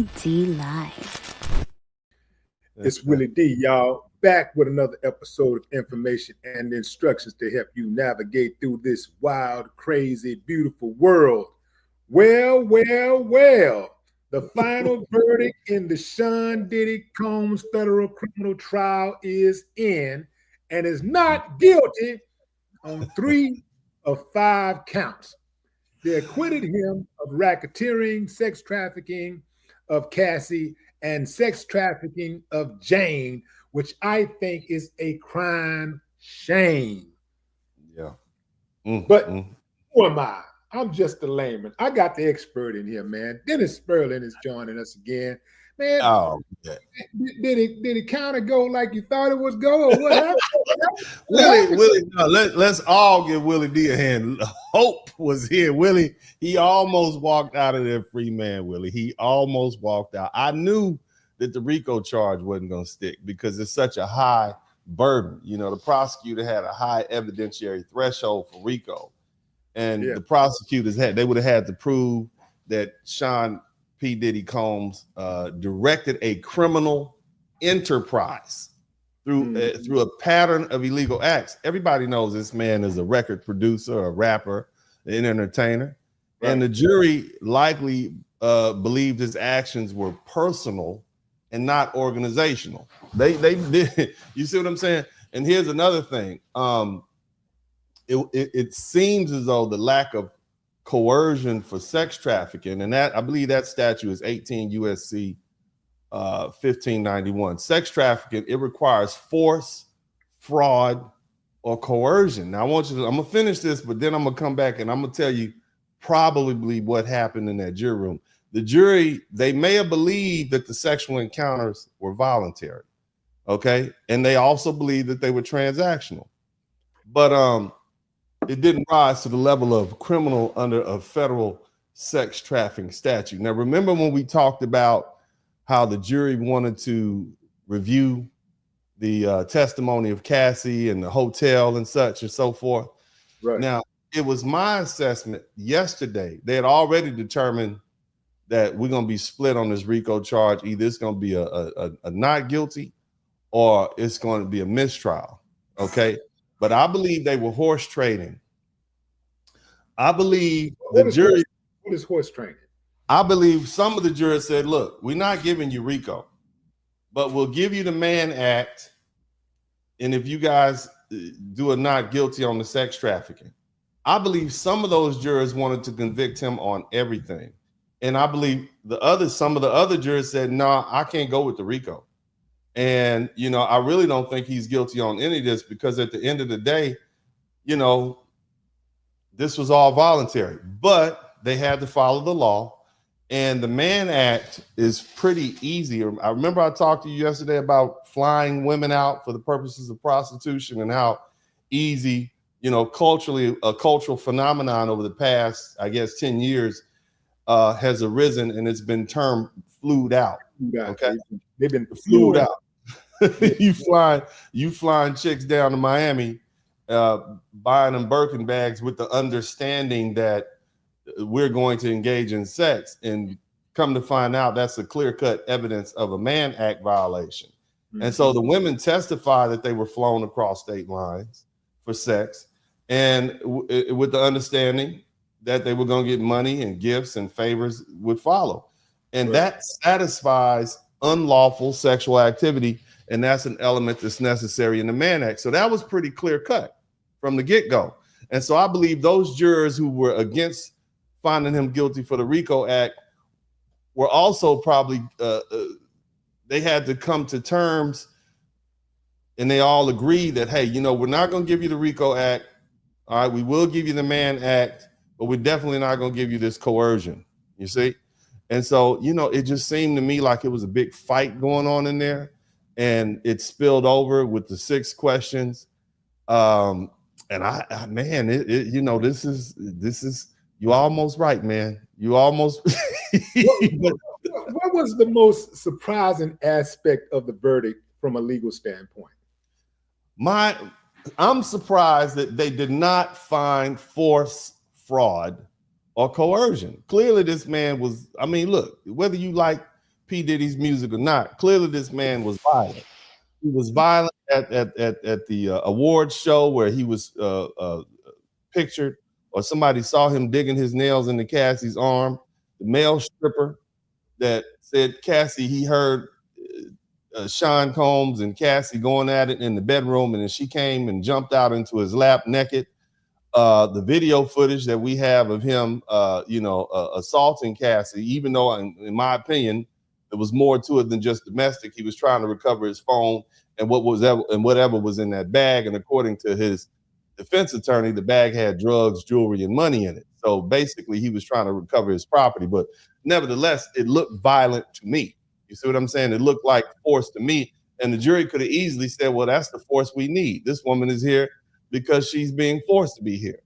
Willie D Live. It's Willie D, y'all, back with another episode of information and instructions to help you navigate through this wild, crazy, beautiful world. Well, the final verdict in the Sean Diddy Combs federal criminal trial is in and is not guilty on 3 of 5 counts. They acquitted him of racketeering, sex trafficking of Cassie, and sex trafficking of Jane, which I think is a crime shame. Yeah. But who am I? I'm just a layman. I got the expert in here, man. Dennis Spurling is joining us again. Man, yeah. did it kind of go like you thought it was go, or what happened? Willie, no, let's all give Willie D a hand. Hope was here. Willie, he almost walked out of there free man, Willie. He almost walked out. I knew that the RICO charge wasn't going to stick because it's such a high burden. You know, the prosecutor had a high evidentiary threshold for RICO. And the prosecutors they would have had to prove that Sean P. Diddy Combs directed a criminal enterprise through a pattern of illegal acts. Everybody knows this man is a record producer, a rapper, an entertainer, and the jury likely believed his actions were personal and not organizational. They did. You see what I'm saying? And here's another thing. It seems as though the lack of coercion for sex trafficking, and that I believe that statute is 18 USC 1591. Sex trafficking, it requires force, fraud, or coercion. Now I'm gonna finish this, but then I'm gonna come back and I'm gonna tell you probably what happened in that jury room. The jury, they may have believed that the sexual encounters were voluntary, okay, and they also believed that they were transactional, but it didn't rise to the level of criminal under a federal sex trafficking statute. Now, remember when we talked about how the jury wanted to review the testimony of Cassie and the hotel and such and so forth? Right. Now, it was my assessment yesterday. They had already determined that we're going to be split on this RICO charge. Either it's going to be a not guilty or it's going to be a mistrial, okay? But I believe they were horse trading. I believe the jury. What is horse trading? I believe some of the jurors said, look, we're not giving you RICO, but we'll give you the Mann Act. And if you guys do a not guilty on the sex trafficking, I believe some of those jurors wanted to convict him on everything. And I believe some of the other jurors said, no, I can't go with the RICO. And, you know, I really don't think he's guilty on any of this because at the end of the day, you know, this was all voluntary, but they had to follow the law. And the Mann Act is pretty easy. I remember I talked to you yesterday about flying women out for the purposes of prostitution and how easy, you know, culturally, a cultural phenomenon over the past, I guess, 10 years has arisen and it's been termed flued out. Okay. They've been flued out. you flying chicks down to Miami, buying them Birkin bags with the understanding that we're going to engage in sex, and come to find out that's a clear-cut evidence of a Mann Act violation. Mm-hmm. And so the women testify that they were flown across state lines for sex, and with the understanding that they were going to get money and gifts and favors would follow. And that satisfies unlawful sexual activity. And that's an element that's necessary in the Mann Act. So that was pretty clear cut from the get-go. And so I believe those jurors who were against finding him guilty for the RICO Act were also probably, they had to come to terms and they all agreed that, hey, you know, we're not going to give you the RICO Act. All right, we will give you the Mann Act, but we're definitely not going to give you this coercion, you see? And so, you know, it just seemed to me like it was a big fight going on in there, and it spilled over with the 6 questions. And man, you know, this is, you almost right, man. You almost. What was the most surprising aspect of the verdict from a legal standpoint? I'm surprised that they did not find force, fraud, or coercion. Clearly, this man was, I mean, look, whether you like P. Diddy's music or not, clearly this man was violent. He was violent at the awards show where he was pictured, or somebody saw him digging his nails into Cassie's arm. The male stripper that said Cassie, he heard Sean Combs and Cassie going at it in the bedroom, and then she came and jumped out into his lap naked. The video footage that we have of him, assaulting Cassie, even though, in my opinion, there was more to it than just domestic. He was trying to recover his phone and whatever was in that bag. And according to his defense attorney, the bag had drugs, jewelry, and money in it. So basically, he was trying to recover his property. But nevertheless, it looked violent to me. You see what I'm saying? It looked like force to me. And the jury could have easily said, well, that's the force we need. This woman is here because she's being forced to be here,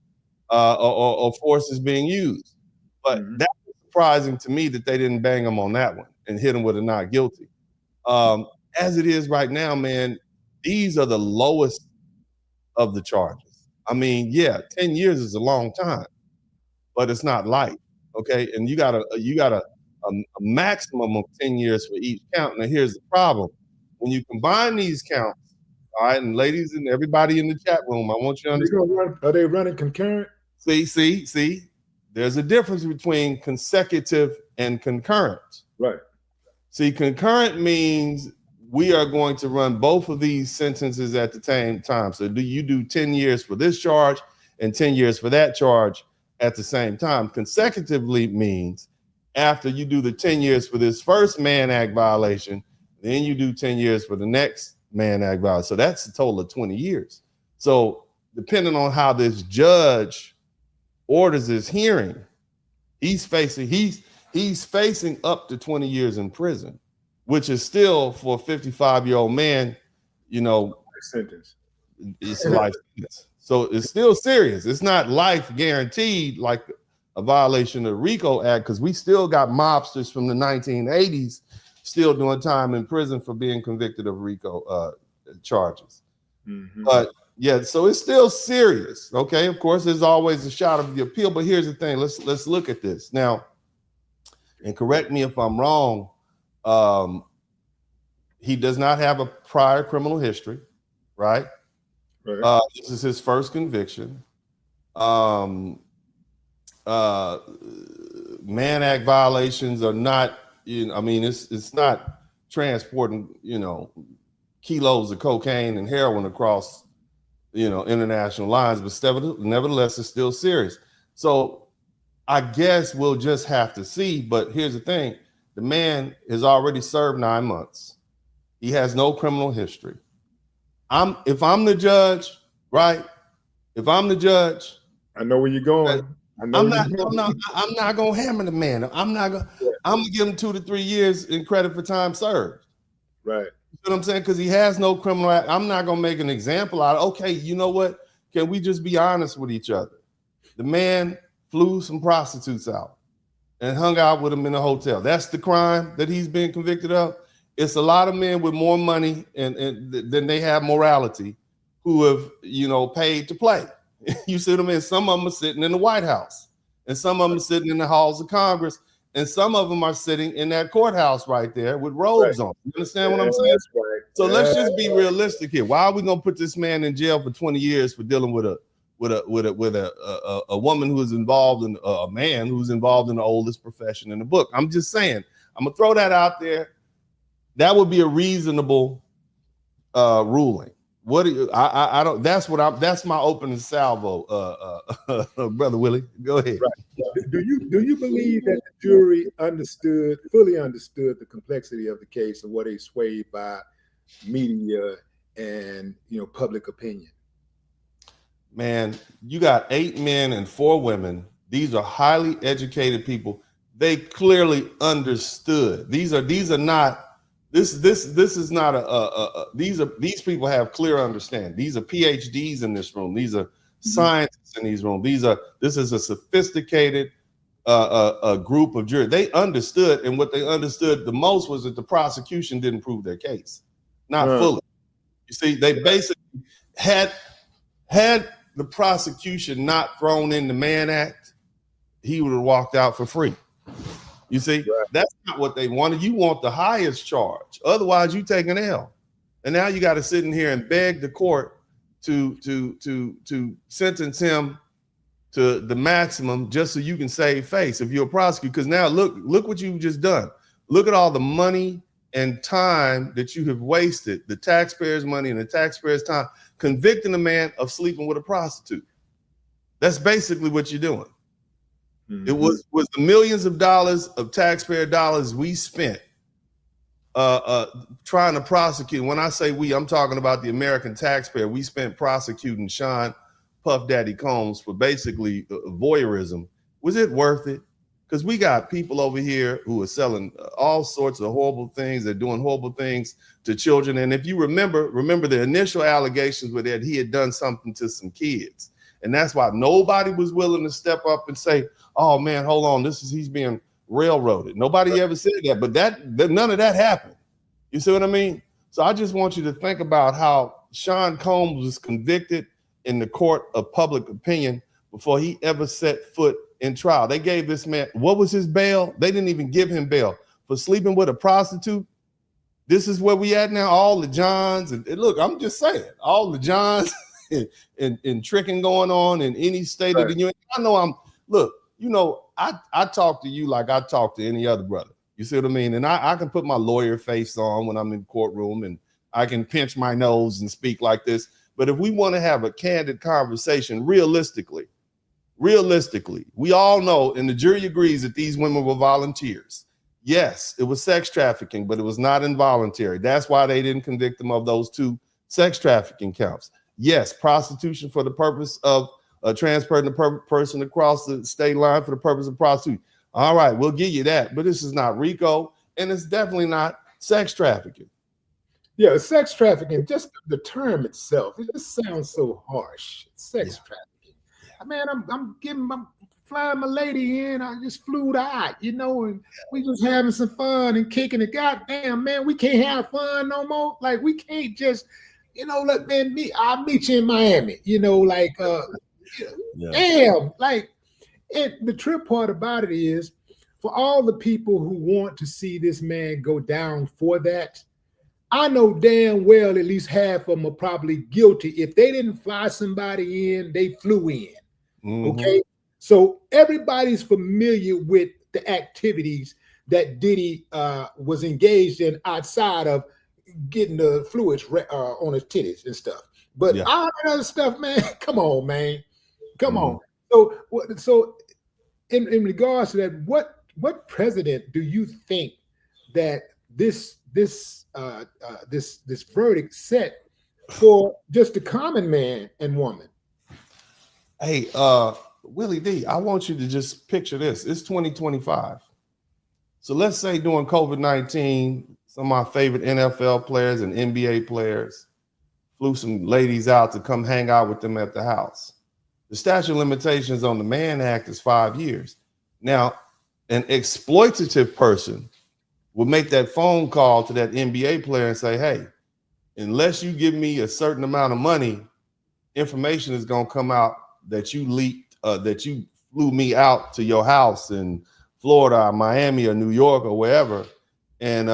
or force is being used. But that was surprising to me that they didn't bang him on that one and hit him with a not guilty. As it is right now, man, these are the lowest of the charges. I mean, yeah, 10 years is a long time, but it's not life, okay? And you got a maximum of 10 years for each count. Now, here's the problem. When you combine these counts, all right, and ladies and everybody in the chat room, I want you to understand. Are they running concurrent? See, there's a difference between consecutive and concurrent. Right. See, concurrent means we are going to run both of these sentences at the same time. So you do 10 years for this charge and 10 years for that charge at the same time. Consecutively means after you do the 10 years for this first Mann Act violation, then you do 10 years for the next Mann Act violation. So that's a total of 20 years. So depending on how this judge orders his hearing, he's facing up to 20 years in prison, which is still, for a 55-year-old man, sentence. It's a life sentence. So it's still serious. It's not life guaranteed like a violation of the RICO Act, because we still got mobsters from the 1980s still doing time in prison for being convicted of RICO charges. But yeah, so it's still serious. Okay, of course, there's always a shot of the appeal, but here's the thing. Let's look at this now, and correct me if I'm wrong. He does not have a prior criminal history, right? This is his first conviction. Mann Act violations are not, it's not transporting, kilos of cocaine and heroin across, international lines, but nevertheless, it's still serious. So I guess we'll just have to see. But here's the thing. The man has already served 9 months. He has no criminal history. If I'm the judge, right? If I'm the judge, I know where you're going. I'm not gonna hammer the man. I'm gonna give him 2 to 3 years in credit for time served. Right. You know what I'm saying? Because he has no criminal act. I'm not gonna make an example out of, okay, you know what? Can we just be honest with each other? The man flew some prostitutes out and hung out with them in a hotel. That's the crime that he's been convicted of. It's a lot of men with more money and than they have morality who have, paid to play. You see what I mean? Some of them are sitting in the White House, and some of them are sitting in the halls of Congress, and some of them are sitting in that courthouse right there with robes on. You understand what I'm saying? That's right. So let's just be realistic here. Why are we gonna put this man in jail for 20 years for dealing with a woman who is involved in a man who's involved in the oldest profession in the book? I'm just saying. I'm gonna throw that out there. That would be a reasonable ruling. What do you? I don't. That's my opening salvo, Brother Willie. Go ahead. Right. Do you believe that the jury fully understood the complexity of the case and what they swayed by media and public opinion? Man, you got 8 men and 4 women. These are highly educated people. They clearly understood. These are not. This is not these people have clear understanding. These are PhDs in this room. These are scientists in these rooms. This is a sophisticated a group of jurors. They understood, and what they understood the most was that the prosecution didn't prove their case, not fully. You see, they basically had the prosecution not thrown in the Mann Act, he would have walked out for free. You see, that's not what they wanted. You want the highest charge. Otherwise, you take an L. And now you got to sit in here and beg the court to sentence him to the maximum just so you can save face if you're a prosecutor. Because now look what you've just done. Look at all the money and time that you have wasted, the taxpayers' money and the taxpayers' time, convicting a man of sleeping with a prostitute. That's basically what you're doing. Mm-hmm. It was the millions of dollars of taxpayer dollars we spent trying to prosecute. When I say we, I'm talking about the American taxpayer. We spent prosecuting Sean Puff Daddy Combs for basically voyeurism. Was it worth it? Because we got people over here who are selling all sorts of horrible things. They're doing horrible things to children. And if you remember the initial allegations were that he had done something to some kids. And that's why nobody was willing to step up and say, oh man, hold on, he's being railroaded. Nobody ever said that, but none of that happened. You see what I mean? So I just want you to think about how Sean Combs was convicted in the court of public opinion before he ever set foot in trial. They gave this man, what was his bail? They didn't even give him bail for sleeping with a prostitute. This is where we at now. All the Johns, and look, I'm just saying, all the Johns and tricking going on in any state of the union. I know I talk to you like I talk to any other brother. You see what I mean? And I can put my lawyer face on when I'm in the courtroom, and I can pinch my nose and speak like this. But if we want to have a candid conversation, realistically, we all know, and the jury agrees, that these women were volunteers. Yes, it was sex trafficking, but it was not involuntary. That's why they didn't convict them of those 2 sex trafficking counts. Yes, prostitution for the purpose of transporting the person across the state line for the purpose of prostitution. All right, we'll give you that, but this is not RICO, and it's definitely not sex trafficking. Yeah, sex trafficking, just the term itself, it just sounds so harsh. Sex trafficking. Man, I'm flying my lady in. I just flew out, and we just having some fun and kicking it. Goddamn, man, we can't have fun no more. Like, we can't just, look, man, I'll meet you in Miami, damn, like, and the trip part about it is, for all the people who want to see this man go down for that, I know damn well at least half of them are probably guilty. If they didn't fly somebody in, they flew in. Mm-hmm. Okay. So everybody's familiar with the activities that Diddy was engaged in outside of getting the fluids on his titties and stuff. But all that other stuff, man, come on, man. Come on. So in regards to that, what precedent do you think that this verdict set for just the common man and woman? Hey, Willie D, I want you to just picture this. It's 2025. So let's say during COVID-19, some of my favorite NFL players and NBA players flew some ladies out to come hang out with them at the house. The statute of limitations on the Mann Act is 5 years. Now, an exploitative person would make that phone call to that NBA player and say, hey, unless you give me a certain amount of money, information is going to come out that you leaked, that you flew me out to your house in Florida or Miami or New York or wherever. And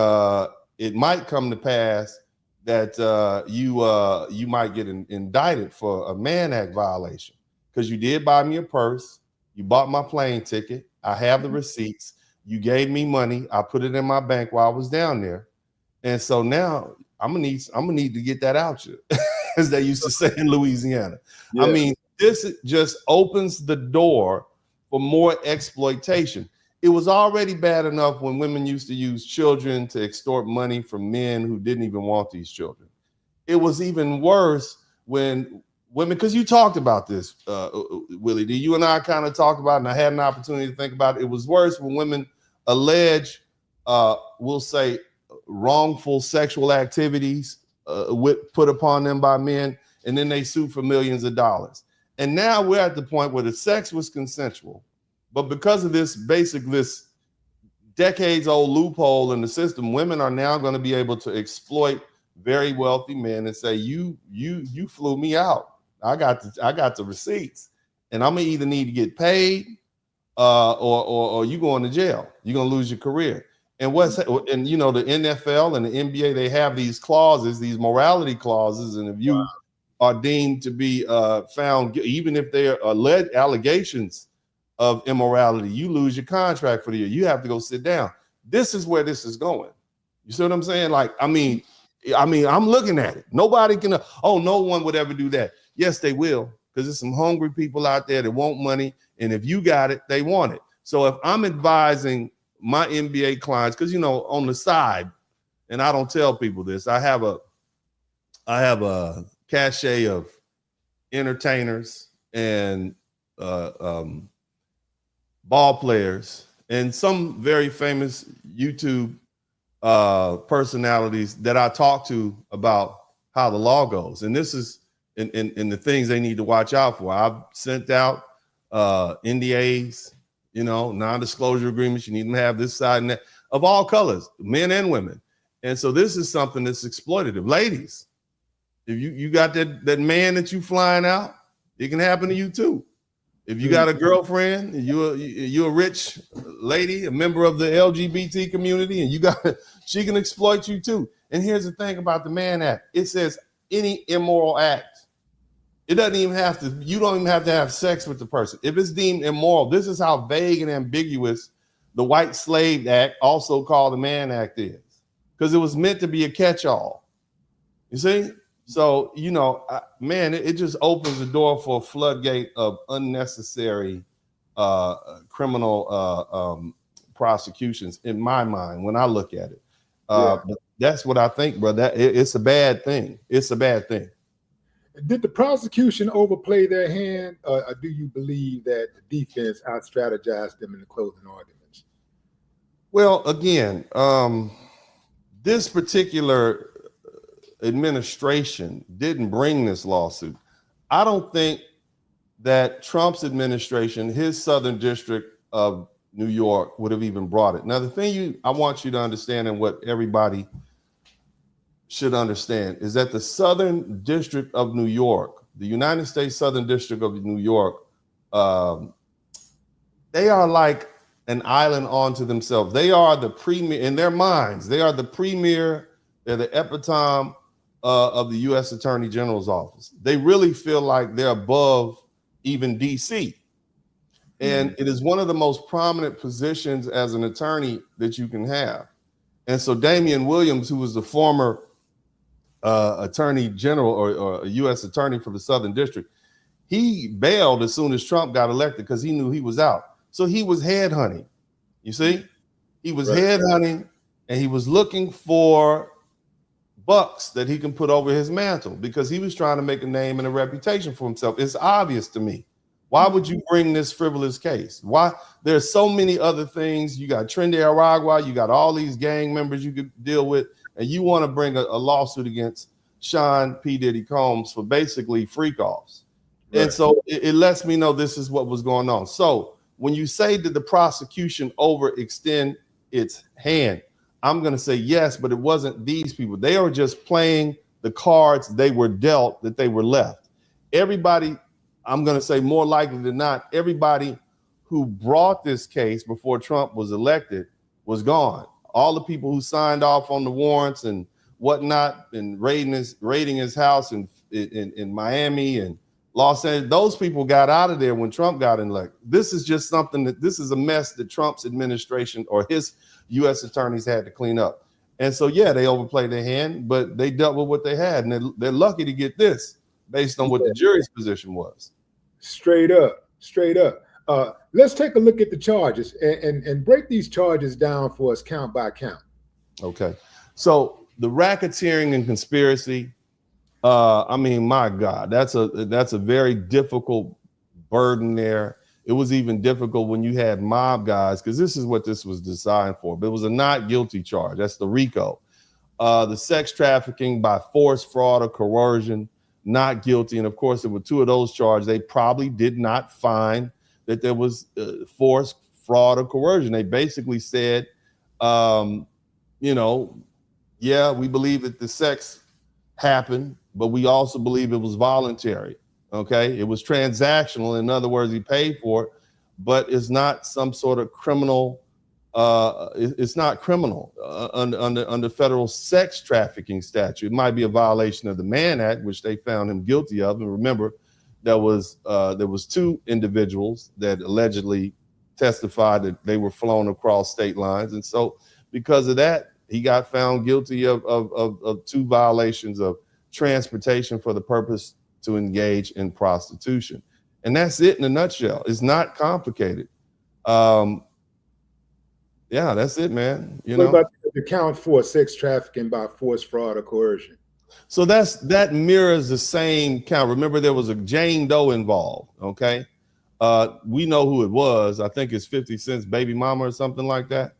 it might come to pass that you might get indicted for a Mann Act violation because you did buy me a purse. You bought my plane ticket. I have the receipts. You gave me money. I put it in my bank while I was down there. And so now I'm gonna need to get that out you, as they used to say in Louisiana. Yeah. I mean, this just opens the door for more exploitation. It was already bad enough when women used to use children to extort money from men who didn't even want these children. It was even worse when women, because you talked about this, Willie D. You and I kind of talked about it, and I had an opportunity to think about it. It was worse when women allege, we'll say, wrongful sexual activities put upon them by men, and then they sue for millions of dollars. And now we're at the point where the sex was consensual, but because of this decades-old loophole in the system, women are now going to be able to exploit very wealthy men and say, you flew me out. I got the receipts, and I'm gonna either need to get paid or you going to jail. You're gonna lose your career. And the NFL and the NBA, they have these clauses, these morality clauses, and if you are deemed to be found, even if there are alleged allegations of immorality, you lose your contract for the year. You have to go sit down. This is where this is going. You see what I'm saying? Like, I mean, I'm looking at it. Nobody can. No one would ever do that. Yes, they will, because there's some hungry people out there that want money, and if you got it, they want it. So if I'm advising my NBA clients, because on the side, and I don't tell people this, I have a cachet of entertainers and ball players and some very famous YouTube personalities that I talk to about how the law goes. And this is in the things they need to watch out for. I've sent out NDAs, non-disclosure agreements. You need to have this side and that of all colors, men and women. And so this is something that's exploitative. Ladies, if you got that man that you flying out, it can happen to you too. If you got a girlfriend, you're a rich lady, a member of the LGBT community, and she can exploit you too. And here's the thing about the Mann Act. It says any immoral act. It doesn't even have to, you don't even have to have sex with the person. If it's deemed immoral, this is how vague and ambiguous the White Slave Act, also called the Mann Act, is. Because it was meant to be a catch-all. You see? So, it just opens the door for a floodgate of unnecessary criminal prosecutions, in my mind, when I look at it. But that's what I think, bro. It's a bad thing. It's a bad thing. Did the prosecution overplay their hand, or do you believe that the defense out-strategized them in the closing arguments? Well, again, this particular administration didn't bring this lawsuit. I don't think that Trump's administration, his Southern District of New York, would have even brought it. Now, the thing I want you to understand, and what everybody should understand, is that the Southern District of New York, the United States Southern District of New York, they are like an island onto themselves. They are the premier, in their minds, they are the premier, they're the epitome of the U.S. Attorney General's office. They really feel like they're above even D.C. And it is one of the most prominent positions as an attorney that you can have. And so Damian Williams, who was the former attorney general or a U.S. attorney for the Southern District, he bailed as soon as Trump got elected because he knew he was out. So he was headhunting. You see, he was headhunting, and he was looking for bucks that he can put over his mantle because he was trying to make a name and a reputation for himself. It's obvious to me. Why would you bring this frivolous case? Why? There's so many other things. You got Trinidad Aragua, you got all these gang members you could deal with, and you want to bring a lawsuit against Sean P. Diddy Combs for basically freak-offs. Right. And so it lets me know this is what was going on. So when you say, did the prosecution overextend its hand? I'm going to say yes, but it wasn't these people. They are just playing the cards they were dealt, that they were left. Everybody, I'm going to say more likely than not, everybody who brought this case before Trump was elected was gone. All the people who signed off on the warrants and whatnot and raiding his house in Miami and Los Angeles, those people got out of there when Trump got elected. This is just this is a mess that Trump's administration or his U.S. attorneys had to clean up. And so, they overplayed their hand, but they dealt with what they had. And they're lucky to get this based on what the jury's position was. Straight up. Let's take a look at the charges and break these charges down for us count by count. Okay. So the racketeering and conspiracy, my God, that's a very difficult burden there. It was even difficult when you had mob guys, because this is what this was designed for. But it was a not guilty charge. That's the RICO. The sex trafficking by force, fraud, or coercion, not guilty. And of course, there were two of those charges. They probably did not find that there was force, fraud, or coercion. They basically said, we believe that the sex happened, but we also believe it was voluntary. Okay, it was transactional. In other words, he paid for it, but it's not some sort of criminal. It's not criminal under federal sex trafficking statute. It might be a violation of the Mann Act, which they found him guilty of. And remember, there was 2 individuals that allegedly testified that they were flown across state lines, and so because of that, he got found guilty of 2 violations of transportation for the purpose to engage in prostitution. And that's it in a nutshell. It's not complicated. Yeah, that's it, man. What about the count for sex trafficking by force, fraud, or coercion? So that mirrors the same count. Remember, there was a Jane Doe involved. Okay, we know who it was. I think it's 50 Cent's baby mama or something like that.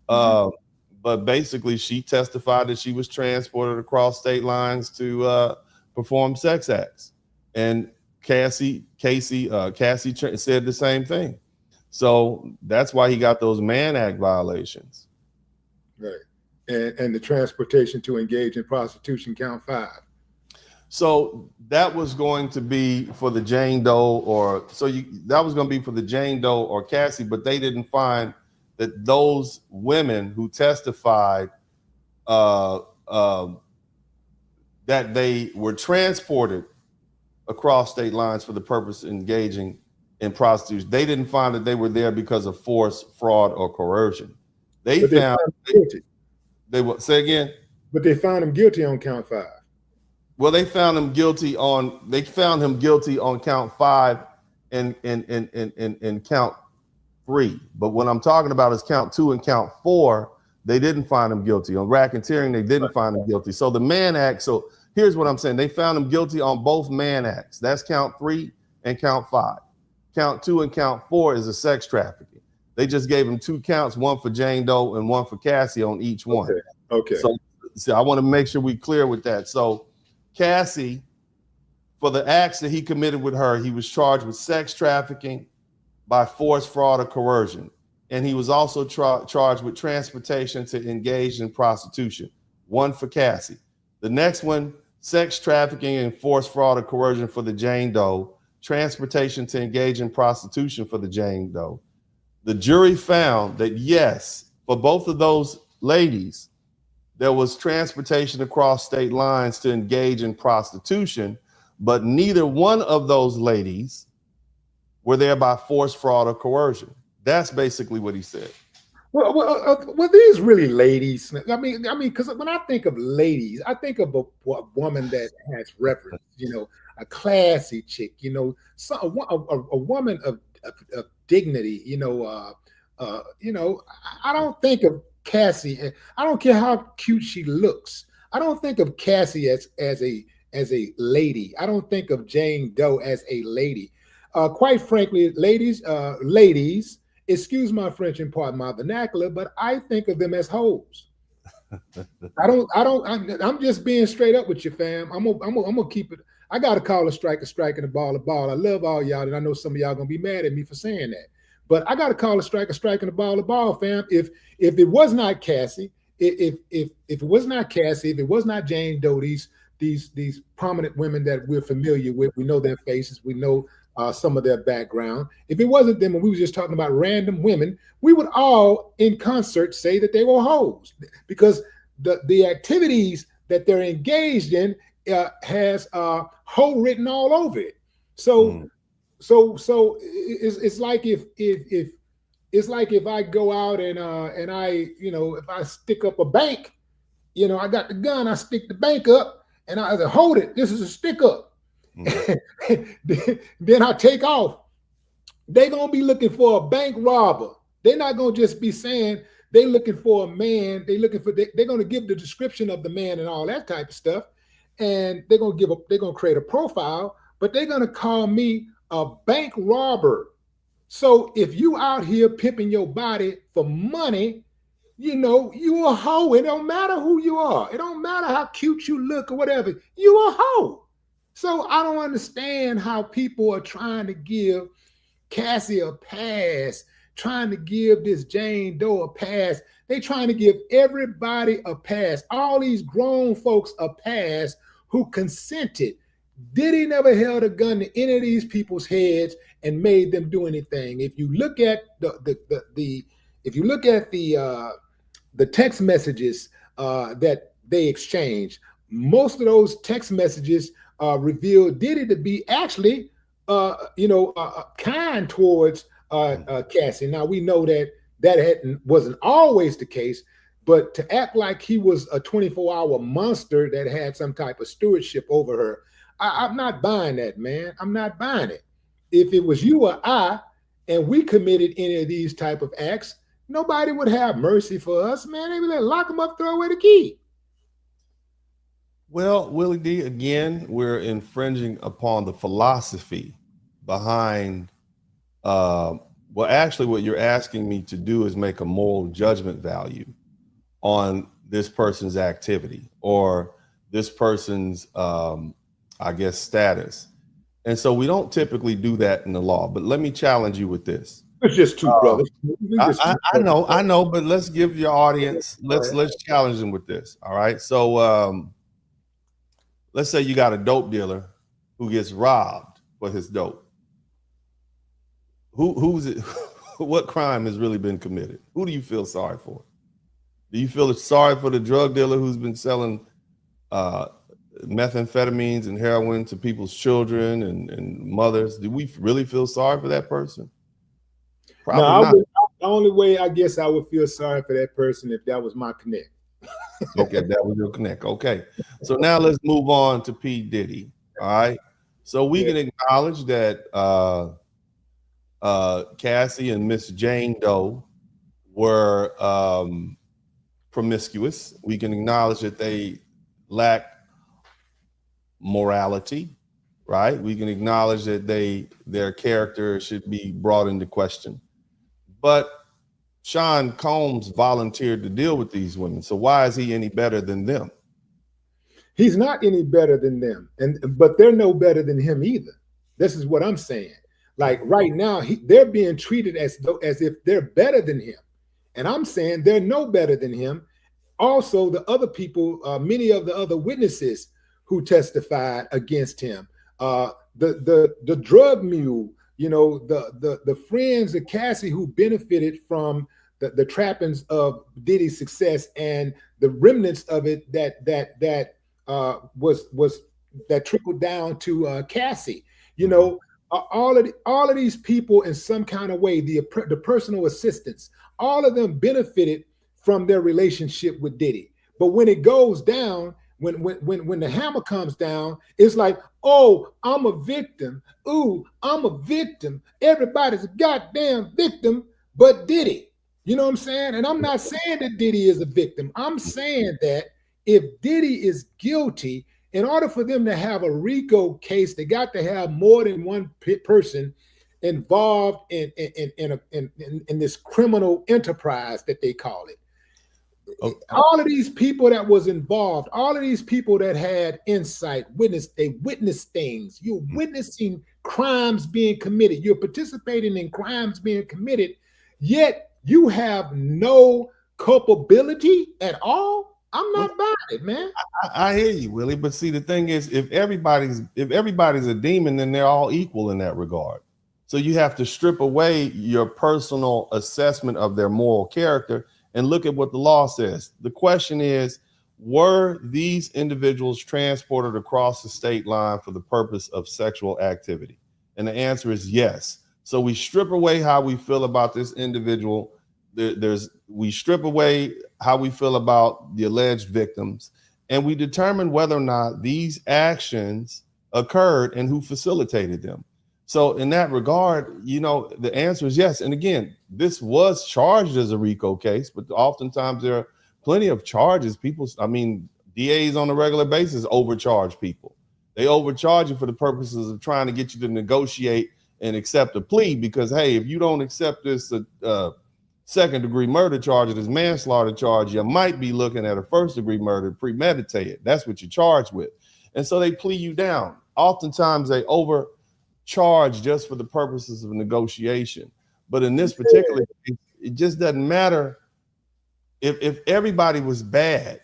But basically, she testified that she was transported across state lines to perform sex acts, and Cassie said the same thing. So that's why he got those Mann Act violations. Right. And the transportation to engage in prostitution, count 5. So that was going to be for the Jane Doe, that was going to be for the Jane Doe or Cassie, but they didn't find that those women who testified that they were transported across state lines for the purpose of engaging in prostitution. They didn't find that they were there because of force, fraud, or coercion. They found guilty. They will say again. But they found him guilty on count 5. Well, they found him guilty on count 5 and count 3. But what I'm talking about is count 2 and count 4. They didn't find him guilty on racketeering. They didn't find him guilty. So the Mann Act. So here's what I'm saying. They found him guilty on both Mann Acts. That's count 3 and count 5. Count 2 and count 4 is a sex trafficking. They just gave him 2 counts, one for Jane Doe and one for Cassie on each one. Okay. So I want to make sure we're clear with that. So Cassie, for the acts that he committed with her, he was charged with sex trafficking by force, fraud, or coercion. And he was also charged with transportation to engage in prostitution. One for Cassie. The next one, sex trafficking and force, fraud, or coercion for the Jane Doe. Transportation to engage in prostitution for the Jane Doe. The jury found that yes, for both of those ladies, there was transportation across state lines to engage in prostitution, but neither one of those ladies were there by force, fraud, or coercion. That's basically what he said. Well, these really ladies. I mean, because when I think of ladies, I think of a woman that has reverence. A classy chick. A woman of dignity. I don't think of Cassie. I don't care how cute she looks. I don't think of Cassie as a lady. I don't think of Jane Doe as a lady. Quite frankly, ladies, excuse my French and pardon my vernacular, but I think of them as hoes. I'm just being straight up with you, fam. I'm gonna keep it. I gotta call a strike and a ball a ball. I love all y'all, and I know some of y'all gonna be mad at me for saying that. But I gotta call a strike and a ball, fam. If it was not Cassie, if it was not Cassie, if it was not Jane Doe, these prominent women that we're familiar with, we know their faces, we know some of their background. If it wasn't them, and we were just talking about random women, we would all in concert say that they were hoes, because the activities that they're engaged in has hoe written all over it. So it's like if I go out and I if I stick up a bank, I got the gun, I stick the bank up, and I say, hold it, this is a stick up. Then I take off. They're gonna be looking for a bank robber. They're not gonna just be saying they're looking for a man. They're gonna give the description of the man and all that type of stuff, and they're gonna create a profile, but they're gonna call me a bank robber. So if you out here pimping your body for money, you a hoe. It don't matter who you are. It don't matter how cute you look or whatever. You a hoe. So I don't understand how people are trying to give Cassie a pass, trying to give this Jane Doe a pass. They trying to give everybody a pass. All these grown folks a pass who consented. Diddy never held a gun to any of these people's heads, and made them do anything. If you look at the text messages that they exchanged, most of those text messages revealed Diddy to be actually kind towards Cassie. Now we know that wasn't always the case, but to act like he was a 24-hour monster that had some type of stewardship over her, I'm not buying that, man. I'm not buying it. If it was you or I, and we committed any of these type of acts, nobody would have mercy for us, man. They would like, lock them up, throw away the key. Well, Willie D, again, we're infringing upon the philosophy behind, well, actually what you're asking me to do is make a moral judgment value on this person's activity or this person's, I guess, status. And so we don't typically do that in the law, but let me challenge you with this. It's just two brothers. I know, but let's give your audience, let's challenge them with this. All right. So let's say you got a dope dealer who gets robbed for his dope. Who's it? What crime has really been committed? Who do you feel sorry for? Do you feel sorry for the drug dealer who's been selling methamphetamines and heroin to people's children and mothers? Do we really feel sorry for that person? Probably not. The only way I guess I would feel sorry for that person if that was my connect. Okay, that was your connect. Okay, so now let's move on to P. Diddy. All right, so we can acknowledge that Cassie and Miss Jane Doe were promiscuous. We can acknowledge that they lack morality, right? We can acknowledge that their character should be brought into question. But Sean Combs volunteered to deal with these women. So why is he any better than them? He's not any better than them, but they're no better than him either. This is what I'm saying. Like right now, they're being treated as if they're better than him. And I'm saying they're no better than him. Also, the other people, many of the other witnesses who testified against him, the drug mule, the friends of Cassie who benefited from the trappings of Diddy's success and the remnants of it that trickled down to Cassie. All of these people in some kind of way, the personal assistants, all of them benefited from their relationship with Diddy. But when it goes down, when the hammer comes down, it's like, oh, I'm a victim. Ooh, I'm a victim. Everybody's a goddamn victim but Diddy. You know what I'm saying? And I'm not saying that Diddy is a victim. I'm saying that if Diddy is guilty, in order for them to have a RICO case, they got to have more than one person involved in this criminal enterprise that they call it. Okay. All of these people that was involved, all of these people that had insight, they witnessed things. You're witnessing crimes being committed. You're participating in crimes being committed, yet you have no culpability at all. I'm not buying it, man. I hear you, Willie. But see, the thing is, if everybody's a demon, then they're all equal in that regard. So you have to strip away your personal assessment of their moral character and look at what the law says. The question is, were these individuals transported across the state line for the purpose of sexual activity? And the answer is yes. So we strip away how we feel about this individual. We strip away how we feel about the alleged victims, and we determine whether or not these actions occurred and who facilitated them. So in that regard, the answer is yes. And again, this was charged as a RICO case, but oftentimes there are plenty of charges. DAs on a regular basis overcharge people. They overcharge you for the purposes of trying to get you to negotiate and accept a plea because, hey, if you don't accept this second-degree murder charge or this manslaughter charge, you might be looking at a first-degree murder premeditated. That's what you're charged with. And so they plea you down. Oftentimes they overcharge just for the purposes of negotiation. But in this particular case, it just doesn't matter if everybody was bad.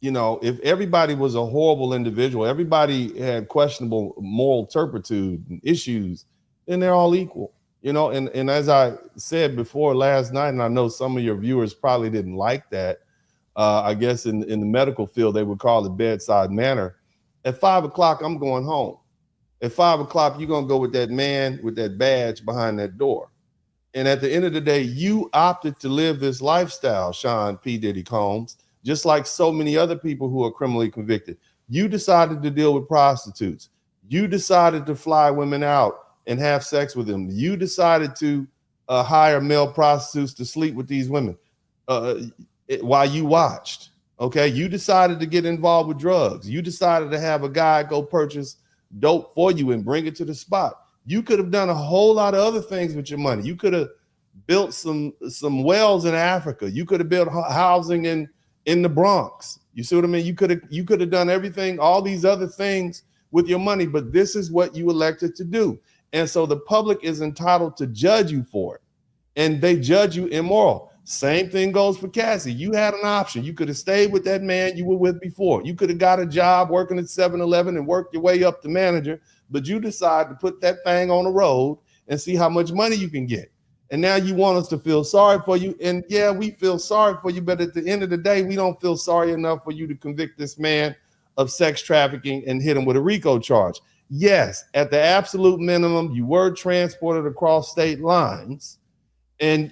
If everybody was a horrible individual, everybody had questionable moral turpitude and issues, then they're all equal. And as I said before last night, and I know some of your viewers probably didn't like that. I guess in the medical field, they would call it bedside manner. At 5 o'clock, I'm going home. At 5 o'clock, you're going to go with that man with that badge behind that door. And at the end of the day, you opted to live this lifestyle, Sean P. Diddy Combs, just like so many other people who are criminally convicted. You decided to deal with prostitutes. You decided to fly women out and have sex with them. You decided to hire male prostitutes to sleep with these women while you watched. Okay, you decided to get involved with drugs. You decided to have a guy go purchase dope for you and bring it to the spot. You could have done a whole lot of other things with your money. You could have built some wells in Africa. You could have built housing in the Bronx. You see what I mean? You could have done everything, all these other things with your money, but this is what you elected to do. And so the public is entitled to judge you for it. And they judge you immoral. Same thing goes for Cassie. You had an option. You could have stayed with that man you were with before. You could have got a job working at 7-Eleven and worked your way up to manager, but you decide to put that thing on the road and see how much money you can get. And now you want us to feel sorry for you. And yeah, we feel sorry for you, but at the end of the day, we don't feel sorry enough for you to convict this man of sex trafficking and hit him with a RICO charge. Yes, at the absolute minimum, you were transported across state lines and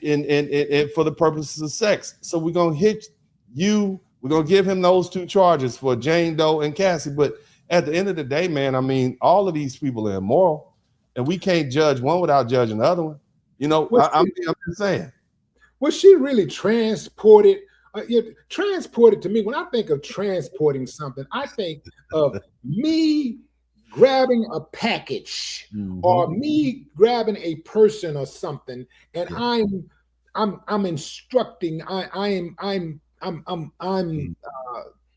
for the purposes of sex. So we're going to hit you. We're going to give him those two charges for Jane Doe and Cassie. But at the end of the day, man, I mean, all of these people are immoral, and we can't judge one without judging the other one. I'm just saying. Was she really transported? Transported to me, when I think of transporting something, I think of me grabbing a package or me grabbing a person or something, and I'm instructing. I'm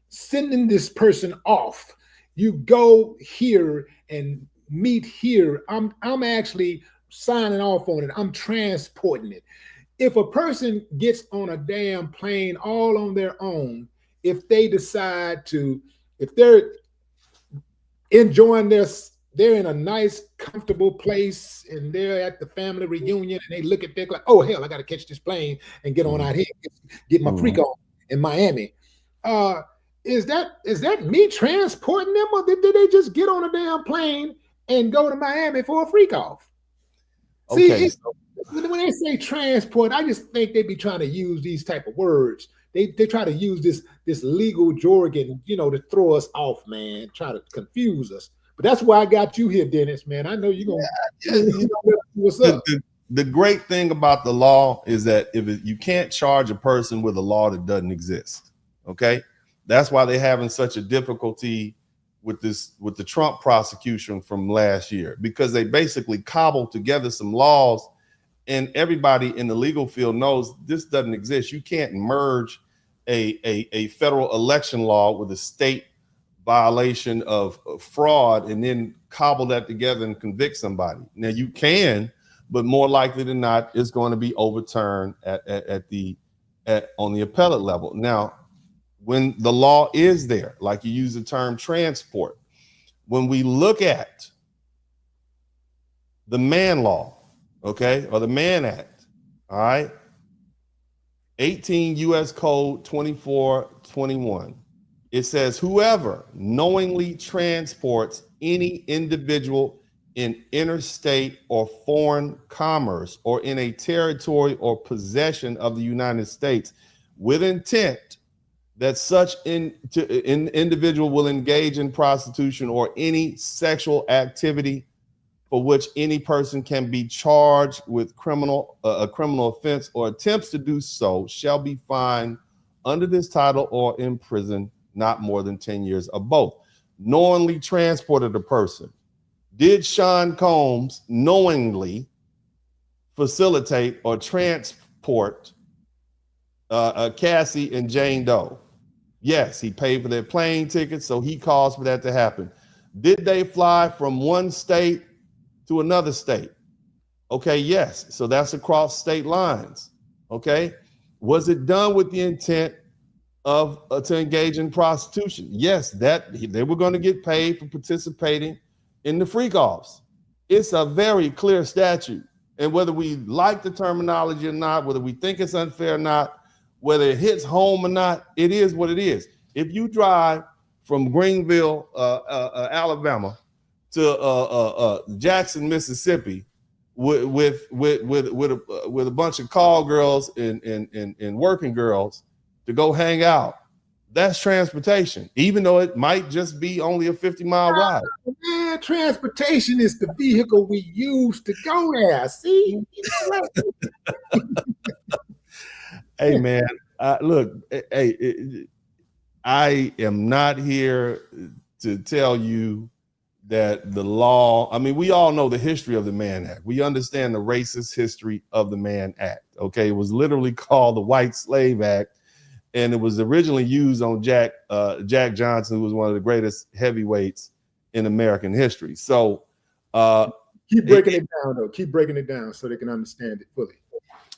sending this person off. You go here and meet here. I'm actually signing off on it. I'm transporting it. If a person gets on a damn plane all on their own, if they decide to, if they're enjoying they're in a nice, comfortable place and they're at the family reunion and they look at their like, oh hell, I got to catch this plane and get on out here, get my freak on in Miami. Is that me transporting them, or did they just get on a damn plane and go to Miami for a freak off? Okay. See, when they say transport, I just think they be trying to use these type of words. They try to use this legal jargon, to throw us off, man, try to confuse us. But that's why I got you here, Dennis, man. I know you're gonna what's up. The great thing about the law is that you can't charge a person with a law that doesn't exist. Okay, that's why they're having such a difficulty with the Trump prosecution from last year, because they basically cobbled together some laws, and everybody in the legal field knows this doesn't exist. You can't merge a federal election law with a state violation of fraud and then cobble that together and convict somebody. Now you can, but more likely than not, it's going to be overturned on the appellate level. Now, when the law is there, like you use the term transport, when we look at the Mann Law, okay, or the Mann Act, all right, 18 U.S. Code 2421, it says whoever knowingly transports any individual in interstate or foreign commerce or in a territory or possession of the United States with intent that such individual will engage in prostitution or any sexual activity for which any person can be charged with a criminal offense or attempts to do so shall be fined under this title or in prison not more than 10 years or both. Knowingly transported a person. Did Sean Combs knowingly facilitate or transport Cassie and Jane Doe? Yes, he paid for their plane tickets, so he caused for that to happen. Did they fly from one state to another state? Okay, yes. So that's across state lines. Okay. Was it done with the intent of to engage in prostitution? Yes, that they were going to get paid for participating in the freak offs. It's a very clear statute. And whether we like the terminology or not, whether we think it's unfair or not, whether it hits home or not, it is what it is. If you drive from Greenville, Alabama, to Jackson, Mississippi, with a bunch of call girls and working girls to go hang out, that's transportation, even though it might just be only a 50-mile ride. Man, transportation is the vehicle we use to go there. See? Hey, man, look, hey, I am not here to tell you that the law, I mean, we all know the history of the Mann Act. We understand the racist history of the Mann Act. Okay, it was literally called the White Slave Act, and it was originally used on Jack Johnson, who was one of the greatest heavyweights in American history. So keep breaking it down, though. Keep breaking it down so they can understand it fully.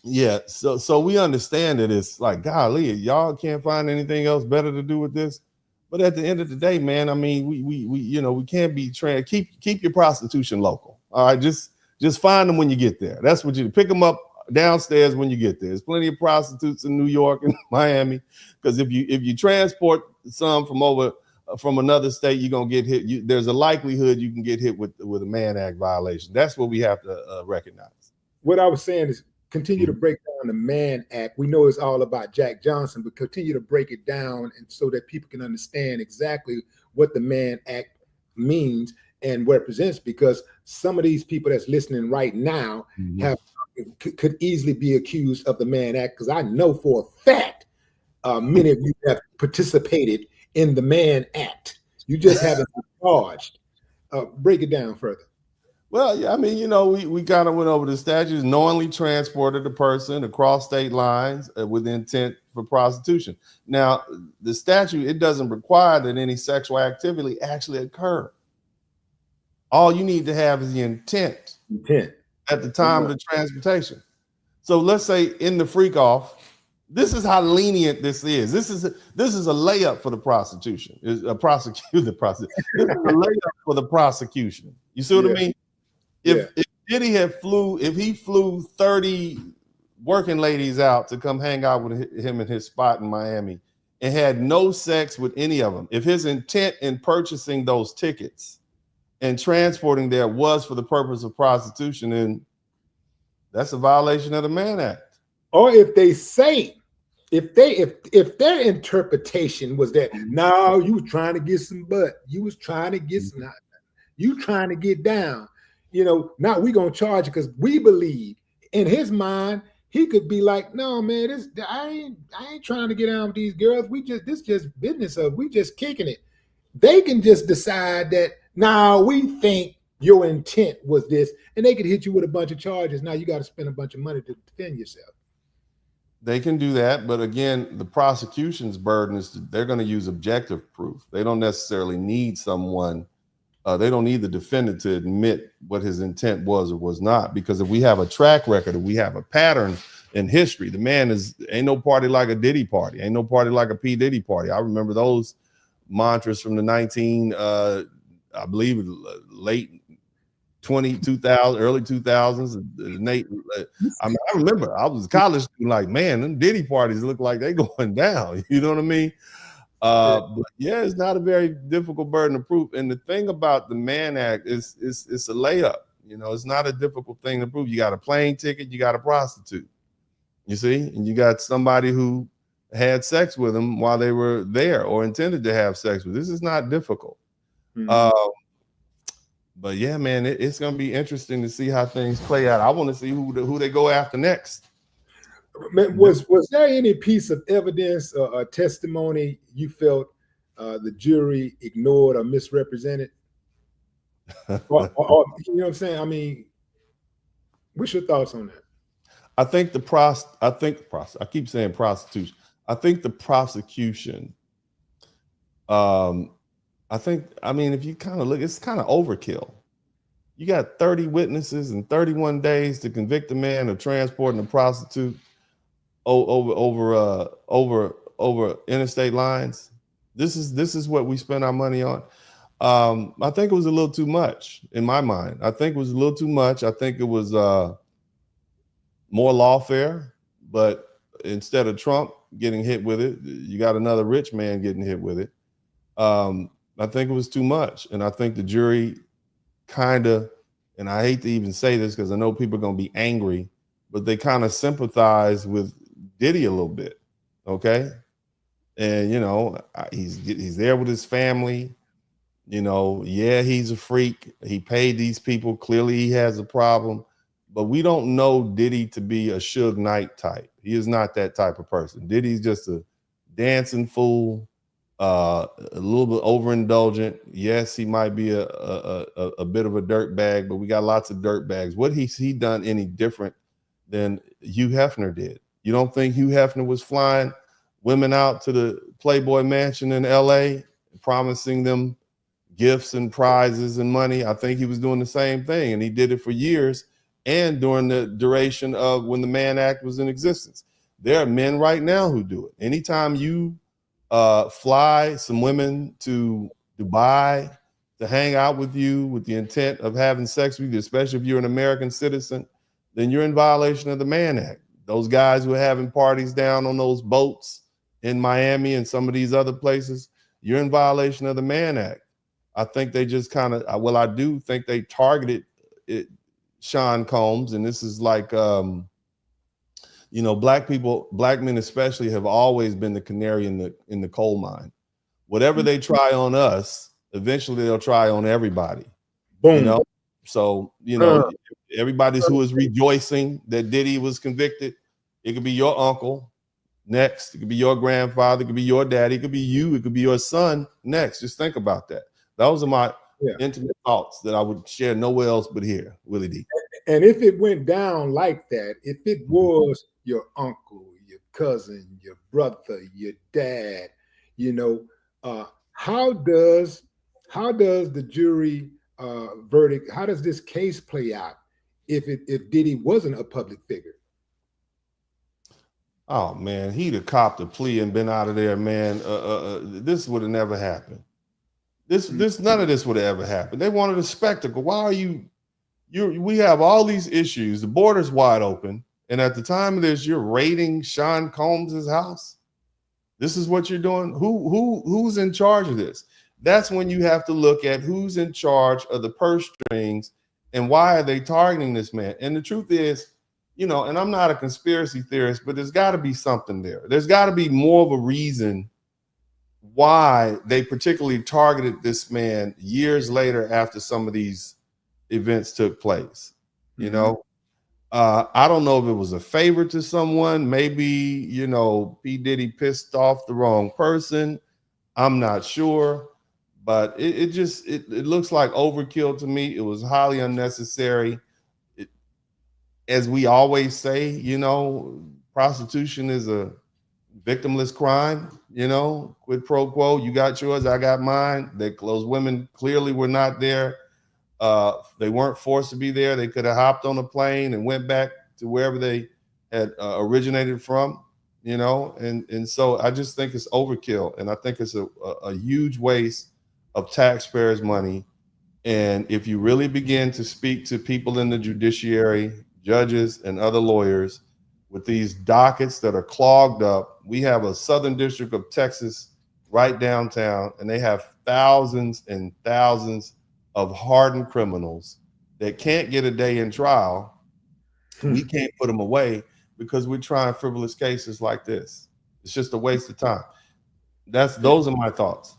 Yeah, so we understand that it's like, golly, y'all can't find anything else better to do with this. But at the end of the day, man, I mean, we can't be trying. Keep your prostitution local. All right, just find them when you get there. That's what you pick them up downstairs when you get there. There's plenty of prostitutes in New York and Miami, because if you transport some from another state, you're gonna get hit. There's a likelihood you can get hit with a Mann Act violation. That's what we have to recognize. What I was saying is, continue to break down the Mann Act. We know it's all about Jack Johnson, but continue to break it down and so that people can understand exactly what the Mann Act means and represents, because some of these people that's listening right now could easily be accused of the Mann Act, because I know for a fact many of you have participated in the Mann Act. You just haven't been charged. Break it down further. Well, yeah, I mean, we kind of went over the statutes. Knowingly transported a person across state lines with intent for prostitution. Now, the statute, it doesn't require that any sexual activity actually occur. All you need to have is the intent at the time of the transportation. So let's say in the freak off, this is how lenient this is. This is a layup for the prosecution. This is a layup for the prosecution. You see what I mean? If Diddy if he flew 30 working ladies out to come hang out with him in his spot in Miami and had no sex with any of them, if his intent in purchasing those tickets and transporting there was for the purpose of prostitution, then that's a violation of the Mann Act. Or if they say, if their interpretation was that, no, you were trying to get some butt, you was trying to get some, you trying to get down. Now we're gonna charge you because we believe. In his mind, he could be like, no, man, I ain't trying to get down with these girls. This just business of we just kicking it. They can just decide that, now we think your intent was this, and they could hit you with a bunch of charges. Now you got to spend a bunch of money to defend yourself. They can do that, but again, the prosecution's burden is they're going to use objective proof. They don't necessarily need someone. They don't need the defendant to admit what his intent was or was not, because if we have a track record, if we have a pattern in history, the man ain't no party like a Diddy party, ain't no party like a P. Diddy party. I remember those mantras from the I believe late 2000, early 2000s. Nate, I remember I was a college student, like, man, them Diddy parties look like they going down. You know what I mean? But yeah, it's not a very difficult burden of proof. And the thing about the Mann Act is it's a layup. It's not a difficult thing to prove. You got a plane ticket, you got a prostitute, you see, and you got somebody who had sex with them while they were there or intended to have sex with. This is not difficult. But yeah, man, it's going to be interesting to see how things play out. I want to see who they go after next. Was there any piece of evidence or testimony you felt the jury ignored or misrepresented? or, you know what I'm saying? I mean, what's your thoughts on that? I keep saying prostitution. I think the prosecution, if you kind of look, it's kind of overkill. You got 30 witnesses and 31 days to convict a man of transporting a prostitute over interstate lines. This is what we spend our money on. I think it was a little too much in my mind. I think it was a little too much. I think it was more lawfare, but instead of Trump getting hit with it, you got another rich man getting hit with it. I think it was too much. And I think the jury kind of, and I hate to even say this because I know people are going to be angry, but they kind of sympathize with Diddy a little bit. Okay. And, you know, he's there with his family. You know, yeah, he's a freak. He paid these people. Clearly he has a problem. But we don't know Diddy to be a Suge Knight type. He is not that type of person. Diddy's just a dancing fool, a little bit overindulgent. Yes, he might be a bit of a dirt bag, but we got lots of dirt bags. What he done any different than Hugh Hefner did? You don't think Hugh Hefner was flying women out to the Playboy Mansion in LA, promising them gifts and prizes and money? I think he was doing the same thing, and he did it for years and during the duration of when the Mann Act was in existence. There are men right now who do it. Anytime you fly some women to Dubai to hang out with you with the intent of having sex with you, especially if you're an American citizen, then you're in violation of the Mann Act. Those guys who are having parties down on those boats in Miami and some of these other places, you're in violation of the Mann Act. I think they just kind of, well, I do think they targeted it, Sean Combs, and this is like, you know, black people, black men especially, have always been the canary in the coal mine. Whatever they try on us, eventually they'll try on everybody. Boom. You know, so you know, everybody's who is rejoicing that Diddy was convicted. It could be your uncle next. It could be your grandfather. It could be your daddy. It could be you. It could be your son next. Just think about that. Those are my intimate thoughts that I would share nowhere else but here, Willie D. And if it went down like that, if it was your uncle, your cousin, your brother, your dad, you know, how does the jury verdict, how does this case play out if Diddy wasn't a public figure? Oh man, he'd have copped a plea and been out of there, man. This would have never happened. This none of this would have ever happened. They wanted a spectacle. Why are we have all these issues, the border's wide open, and at the time of this, you're raiding Sean Combs' house. This is what you're doing. Who's in charge of this? That's when you have to look at who's in charge of the purse strings and why are they targeting this man. And the truth is, you know, and I'm not a conspiracy theorist, but there's got to be something there. There's got to be more of a reason why they particularly targeted this man years later after some of these events took place. You know, I don't know if it was a favor to someone. Maybe, you know, P. Diddy pissed off the wrong person. I'm not sure, but it looks like overkill to me. It was highly unnecessary. As we always say, you know, prostitution is a victimless crime. You know, quid pro quo. You got yours, I got mine. Those women clearly were not there. They weren't forced to be there. They could have hopped on a plane and went back to wherever they had originated from, you know, and so I just think it's overkill, and I think it's a huge waste of taxpayers' money. And if you really begin to speak to people in the judiciary, judges and other lawyers, with these dockets that are clogged up, we have a Southern District of Texas right downtown, and they have thousands and thousands of hardened criminals that can't get a day in trial. We can't put them away because we're trying frivolous cases like this. It's just a waste of time. Those are my thoughts.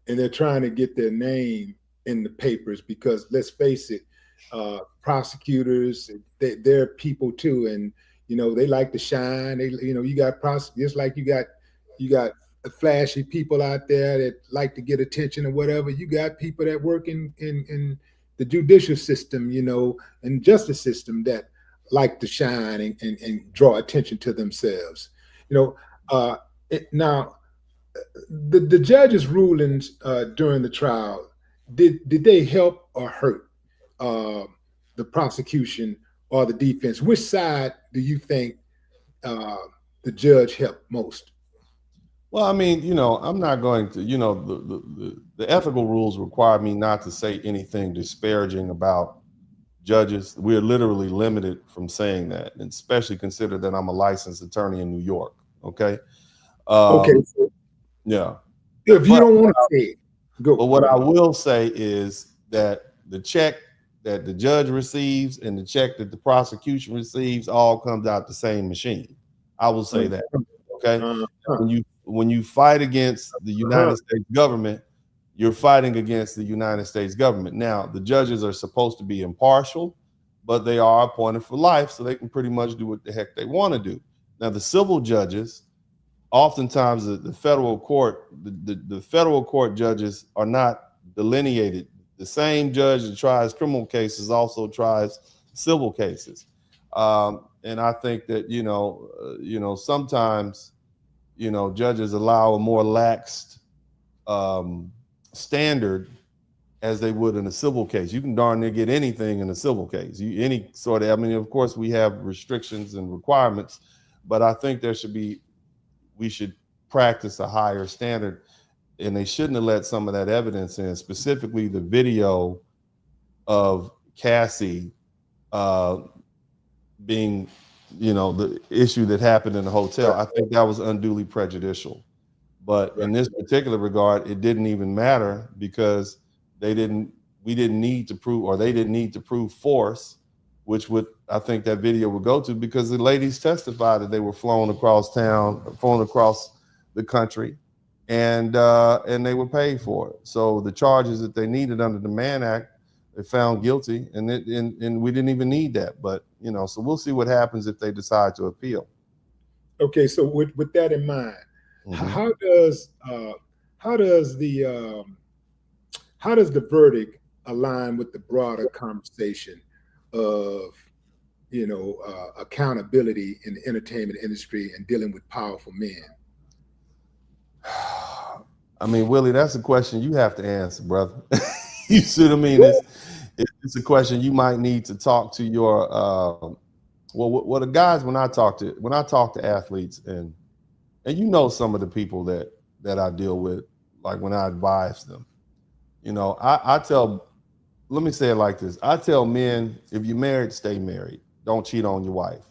And they're trying to get their name in the papers because let's face it, prosecutors, they're people too, and you know they like to shine. They, you know, you got prosecutors like you got flashy people out there that like to get attention or whatever. You got people that work in the judicial system, you know, and justice system that like to shine and draw attention to themselves. You know, now the judge's rulings during the trial, did they help or hurt the prosecution or the defense? Which side do you think the judge helped most? Well, I mean, I'm not going to, the ethical rules require me not to say anything disparaging about judges. We're literally limited from saying that, and especially consider that I'm a licensed attorney in New York. Okay. Okay, Um, so yeah. if you But don't want to say it, But go what I ahead. will say is that the check that the judge receives and the check that the prosecution receives all comes out the same machine. I will say that. Okay. Uh-huh. When you fight against the Uh-huh. United States government, you're fighting against the United States government. Now, the judges are supposed to be impartial, but they are appointed for life, so they can pretty much do what the heck they want to do. Now, the civil judges, oftentimes the federal court, the federal court judges are not delineated. The same judge that tries criminal cases also tries civil cases, and I think that sometimes judges allow a more laxed um, standard as they would in a civil case. You can darn near get anything in a civil case. Any sort of, I mean, of course, we have restrictions and requirements, but I think we should practice a higher standard, and they shouldn't have let some of that evidence in, specifically the video of Cassie uh, being, the issue that happened in the hotel. I think that was unduly prejudicial. But in this particular regard, it didn't even matter because we didn't need to prove, or they didn't need to prove force, which would, I think that video would go to, because the ladies testified that they were flown across town, flown across the country, and they were paid for it. So the charges that they needed under the Mann Act, they found guilty, and we didn't even need that. But so we'll see what happens if they decide to appeal. Okay, so with that in mind, Mm-hmm. how does the verdict align with the broader conversation of accountability in the entertainment industry and dealing with powerful men? I mean, Willie, that's a question you have to answer, brother. You see what I mean? It's a question you might need to talk to your well, the guys, when I talk to athletes, and some of the people that I deal with, like when I advise them, I tell, let me say it like this. I tell men, if you're married, stay married. Don't cheat on your wife.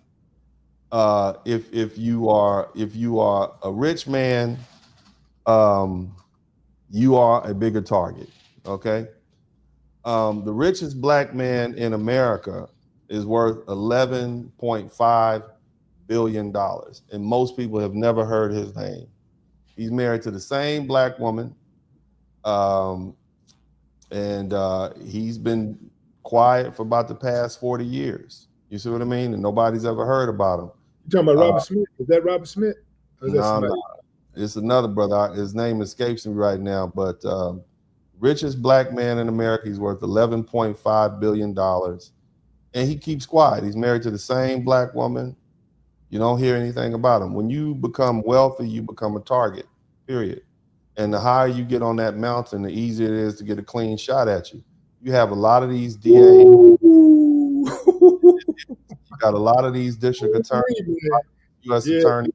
If you are a rich man, you are a bigger target. Okay. The richest black man in America is worth $11.5 billion, and most people have never heard his name. He's married to the same black woman, and he's been quiet for about the past 40 years. You see what I mean? And nobody's ever heard about him. You talking about Robert Smith? Is that Robert Smith? Or is that somebody? No, it's another brother. His name escapes me right now, but richest black man in America. He's worth $11.5 billion, and he keeps quiet. He's married to the same black woman. You don't hear anything about him. When you become wealthy, you become a target, period. And the higher you get on that mountain, the easier it is to get a clean shot at you. You have a lot of these DAs. You got a lot of these district attorneys, U.S. attorneys.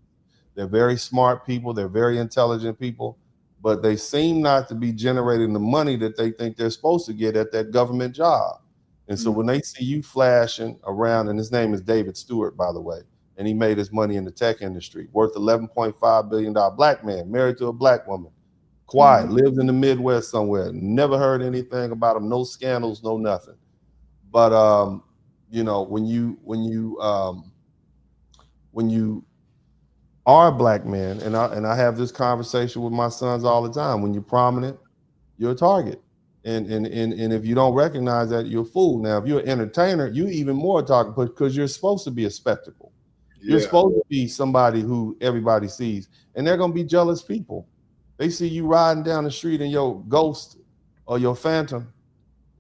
They're very smart people. They're very intelligent people, but they seem not to be generating the money that they think they're supposed to get at that government job. And so when they see you flashing around, and his name is David Stewart, by the way, and he made his money in the tech industry, worth $11.5 billion, black man, married to a black woman, quiet, lives in the Midwest somewhere, never heard anything about him, no scandals, no nothing. But when you are a black man, and I have this conversation with my sons all the time, when you're prominent, you're a target. And if you don't recognize that, you're a fool. Now, if you're an entertainer, you even more target, because you're supposed to be a spectacle. You're supposed to be somebody who everybody sees, and they're going to be jealous people. They see you riding down the street in your Ghost or your Phantom,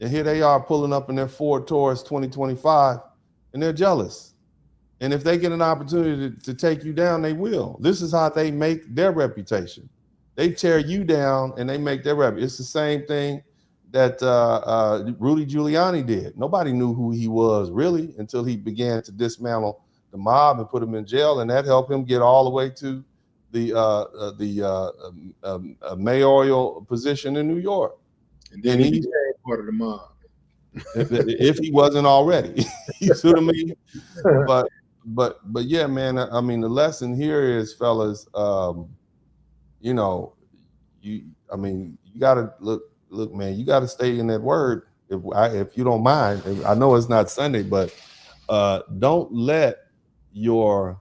and here they are pulling up in their Ford Taurus 2025, and they're jealous. And if they get an opportunity to take you down, they will. This is how they make their reputation. They tear you down and they make their reputation. It's the same thing that Rudy Giuliani did. Nobody knew who he was really until he began to dismantle the mob and put him in jail, and that helped him get all the way to mayoral position in New York, And then he became part of the mob. if he wasn't already. You see what I mean? But yeah, man. I mean, the lesson here is, fellas, you know, you gotta look, man. You gotta stay in that word. If you don't mind, I know it's not Sunday, but don't let your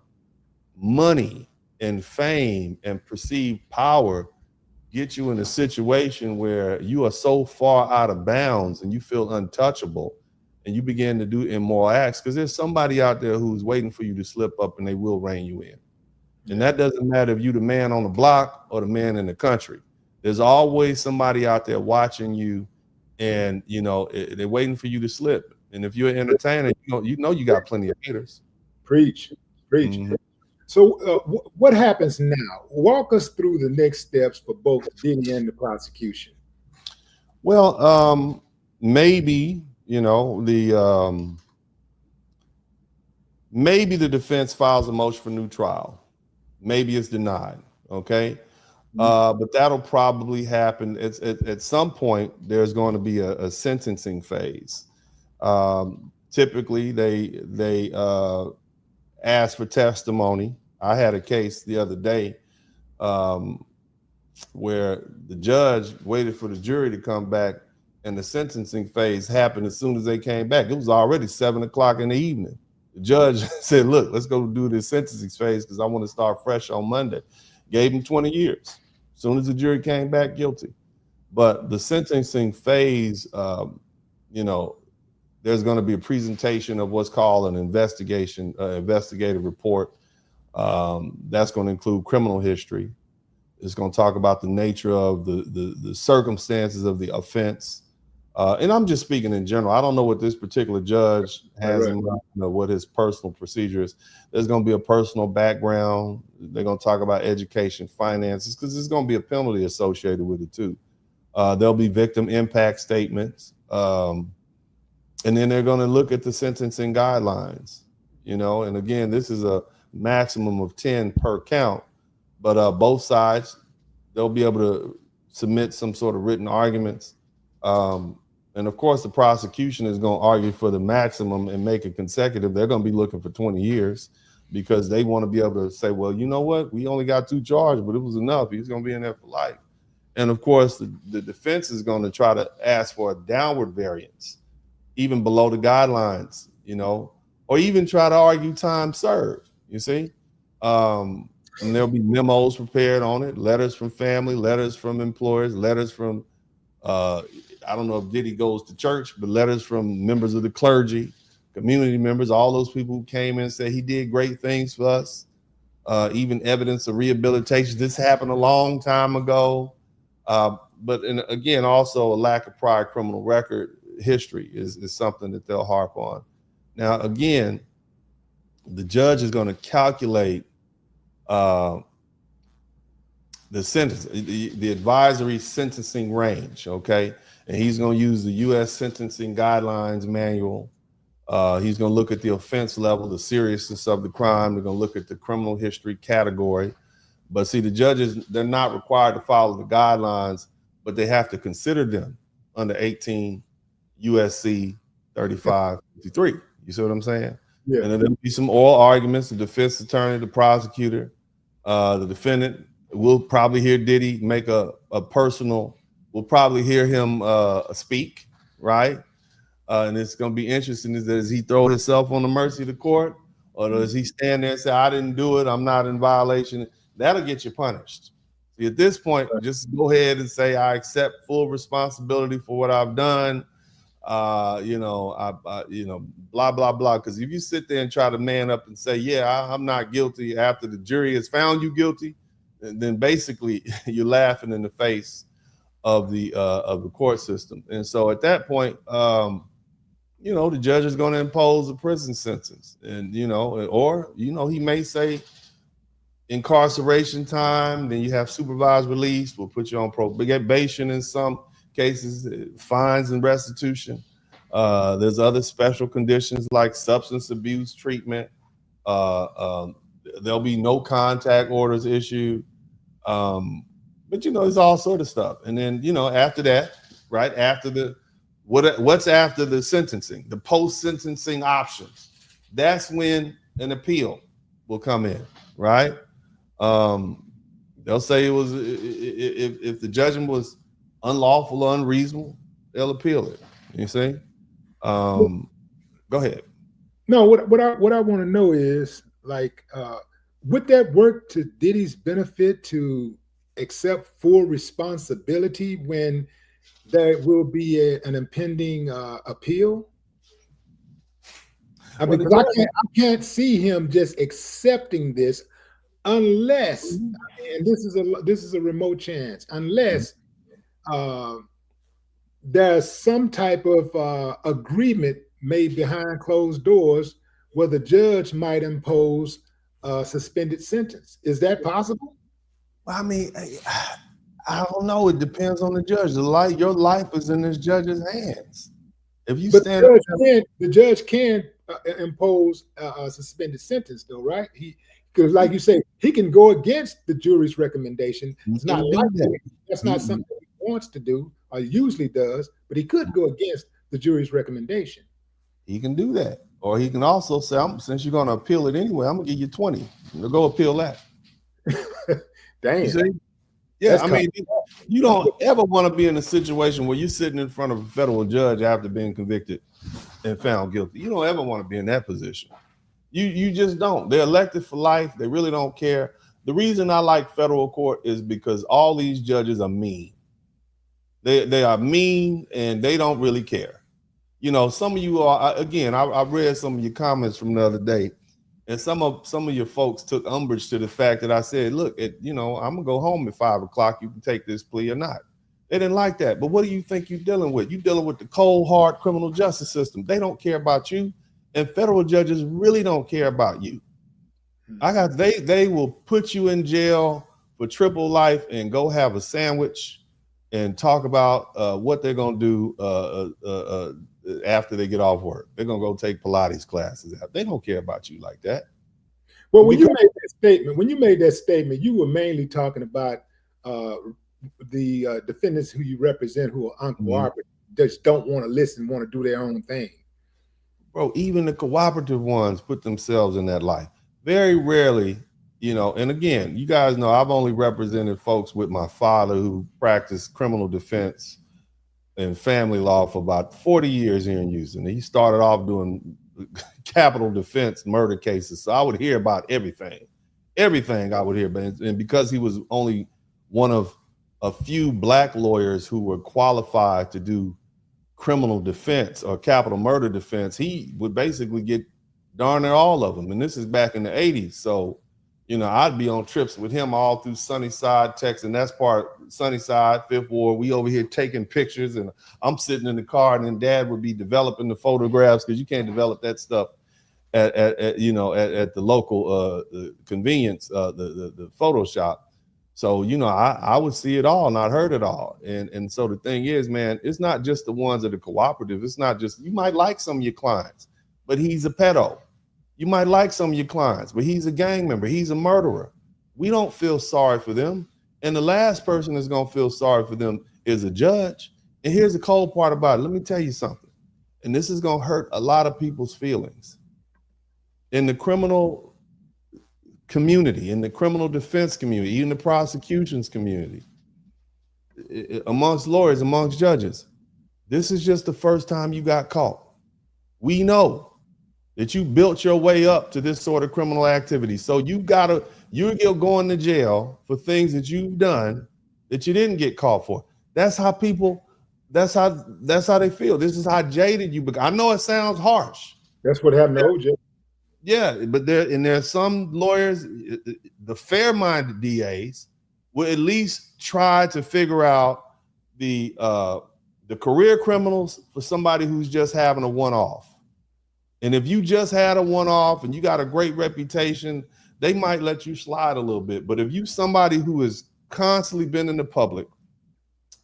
money and fame and perceived power get you in a situation where you are so far out of bounds and you feel untouchable and you begin to do immoral acts, because there's somebody out there who's waiting for you to slip up and they will rein you in. And that doesn't matter if you're the man on the block or the man in the country. There's always somebody out there watching you, and they're waiting for you to slip. And if you're an entertainer, you got plenty of haters. Preach. Mm-hmm. So what happens now? Walk us through the next steps for both Diddy and the prosecution. Well, maybe the defense files a motion for new trial. Maybe it's denied. Okay. But that'll probably happen at some point. There's going to be a sentencing phase. Typically they ask for testimony. I had a case the other day where the judge waited for the jury to come back, and the sentencing phase happened as soon as they came back. It was already 7 o'clock in the evening. The judge said, look, let's go do this sentencing phase because I want to start fresh on Monday. Gave him 20 years. As soon as the jury came back, guilty. But the sentencing phase, there's going to be a presentation of what's called an investigative report. That's going to include criminal history. It's going to talk about the nature of the circumstances of the offense. And I'm just speaking in general. I don't know what this particular judge has in mind, what his personal procedure is. There's going to be a personal background. They're going to talk about education, finances, because there's going to be a penalty associated with it too. There'll be victim impact statements. And then they're going to look at the sentencing guidelines, and again, this is a maximum of 10 per count, but both sides, they'll be able to submit some sort of written arguments. And of course, the prosecution is going to argue for the maximum and make it consecutive. They're going to be looking for 20 years because they want to be able to say, well, you know what? We only got 2 charges, but it was enough. He's going to be in there for life. And of course, the defense is going to try to ask for a downward variance, even below the guidelines, or even try to argue time served, you see? And there'll be memos prepared on it, letters from family, letters from employers, letters from, I don't know if Diddy goes to church, but letters from members of the clergy, community members, all those people who came in and said he did great things for us, even evidence of rehabilitation. This happened a long time ago. But again, also a lack of prior criminal record history is something that they'll harp on. Now, again, the judge is going to calculate the sentence, the advisory sentencing range, okay? And he's going to use the U.S. Sentencing Guidelines Manual. He's going to look at the offense level, the seriousness of the crime. They're going to look at the criminal history category. But see, the judges, they're not required to follow the guidelines, but they have to consider them under 18 USC 3553. You see what I'm saying? Yeah. And then there'll be some oral arguments. The defense attorney, the prosecutor, the defendant will probably hear Diddy make a personal, we'll probably hear him speak, right? And it's going to be interesting, is that does he throw himself on the mercy of the court, or does he stand there and say, I didn't do it, I'm not in violation? That'll get you punished. See, at this point, just go ahead and say, I accept full responsibility for what I've done. Blah, blah, blah. Because if you sit there and try to man up and say, yeah, I'm not guilty after the jury has found you guilty, then basically you're laughing in the face of the court system. And so at that point, the judge is going to impose a prison sentence, and he may say incarceration time. Then you have supervised release. We'll put you on probation in some cases, fines and restitution. There's other special conditions like substance abuse treatment, There'll be no contact orders issued. But there's all sort of stuff. And then, after that, right after what's after the sentencing, the post-sentencing options, that's when an appeal will come in, right? They'll say it was, if the judgment was unlawful or unreasonable, they'll appeal it. You see? Go ahead. No, what I want to know is, like, would that work to Diddy's benefit to accept full responsibility when there will be an impending appeal? I mean, because I can't see him just accepting this unless, and this is a remote chance, unless there's some type of agreement made behind closed doors where the judge might impose a suspended sentence. Is that possible? I mean, I don't know. It depends on the judge. Your life is in this judge's hands. If you stand up, the judge can impose a suspended sentence, though, right? Because, like you say, he can go against the jury's recommendation. It's not likely. That's not something he wants to do or usually does, but he could go against the jury's recommendation. He can do that, or he can also say, "Since you're going to appeal it anyway, I'm going to give you 20. Go appeal that." Damn. You see? Yeah, I mean, you don't ever want to be in a situation where you're sitting in front of a federal judge after being convicted and found guilty. You don't ever want to be in that position. You just don't. They're elected for life. They really don't care. The reason I like federal court is because all these judges are mean. They are mean and they don't really care. Some of you are, again, I read some of your comments from the other day, and some of your folks took umbrage to the fact that I said, look, I'm gonna go home at 5 o'clock. You can take this plea or not. They didn't like that. But what do you think you're dealing with? You're dealing with the cold, hard criminal justice system. They don't care about you. And federal judges really don't care about you. They will put you in jail for triple life and go have a sandwich and talk about what they're gonna do after they get off work. They're gonna go take Pilates classes. They don't care about you like that. Well, when you made that statement, you were mainly talking about the defendants who you represent, who are uncooperative, just don't want to listen, want to do their own thing. Bro, even the cooperative ones put themselves in that light. Very rarely, and again, you guys know I've only represented folks with my father who practiced criminal defense and family law for about 40 years here in Houston. He started off doing capital defense murder cases. So I would hear about everything I would hear about. And because he was only one of a few black lawyers who were qualified to do criminal defense or capital murder defense, he would basically get darn near all of them. And this is back in the 80s. So, I'd be on trips with him all through Sunnyside, Texas. And that's part Sunnyside, Fifth Ward. We over here taking pictures, and I'm sitting in the car, and then Dad would be developing the photographs, because you can't develop that stuff at the local convenience, the photo shop. So, I would see it all, not heard it all. And so the thing is, man, it's not just the ones that are cooperative. It's not just, you might like some of your clients, but he's a pedo. You might like some of your clients, but he's a gang member. He's a murderer. We don't feel sorry for them. And the last person that's going to feel sorry for them is a judge. And here's the cold part about it. Let me tell you something. And this is going to hurt a lot of people's feelings. In the criminal community, in the criminal defense community, even the prosecution's community, amongst lawyers, amongst judges, this is just the first time you got caught. We know that you built your way up to this sort of criminal activity. So you're going to jail for things that you've done that you didn't get caught for. That's how they feel. This is how jaded you become. I know it sounds harsh. That's what happened to OJ. Yeah, but there's some lawyers, the fair-minded DAs, will at least try to figure out the career criminals for somebody who's just having a one-off. And if you just had a one-off and you got a great reputation, they might let you slide a little bit. But if you somebody who has constantly been in the public,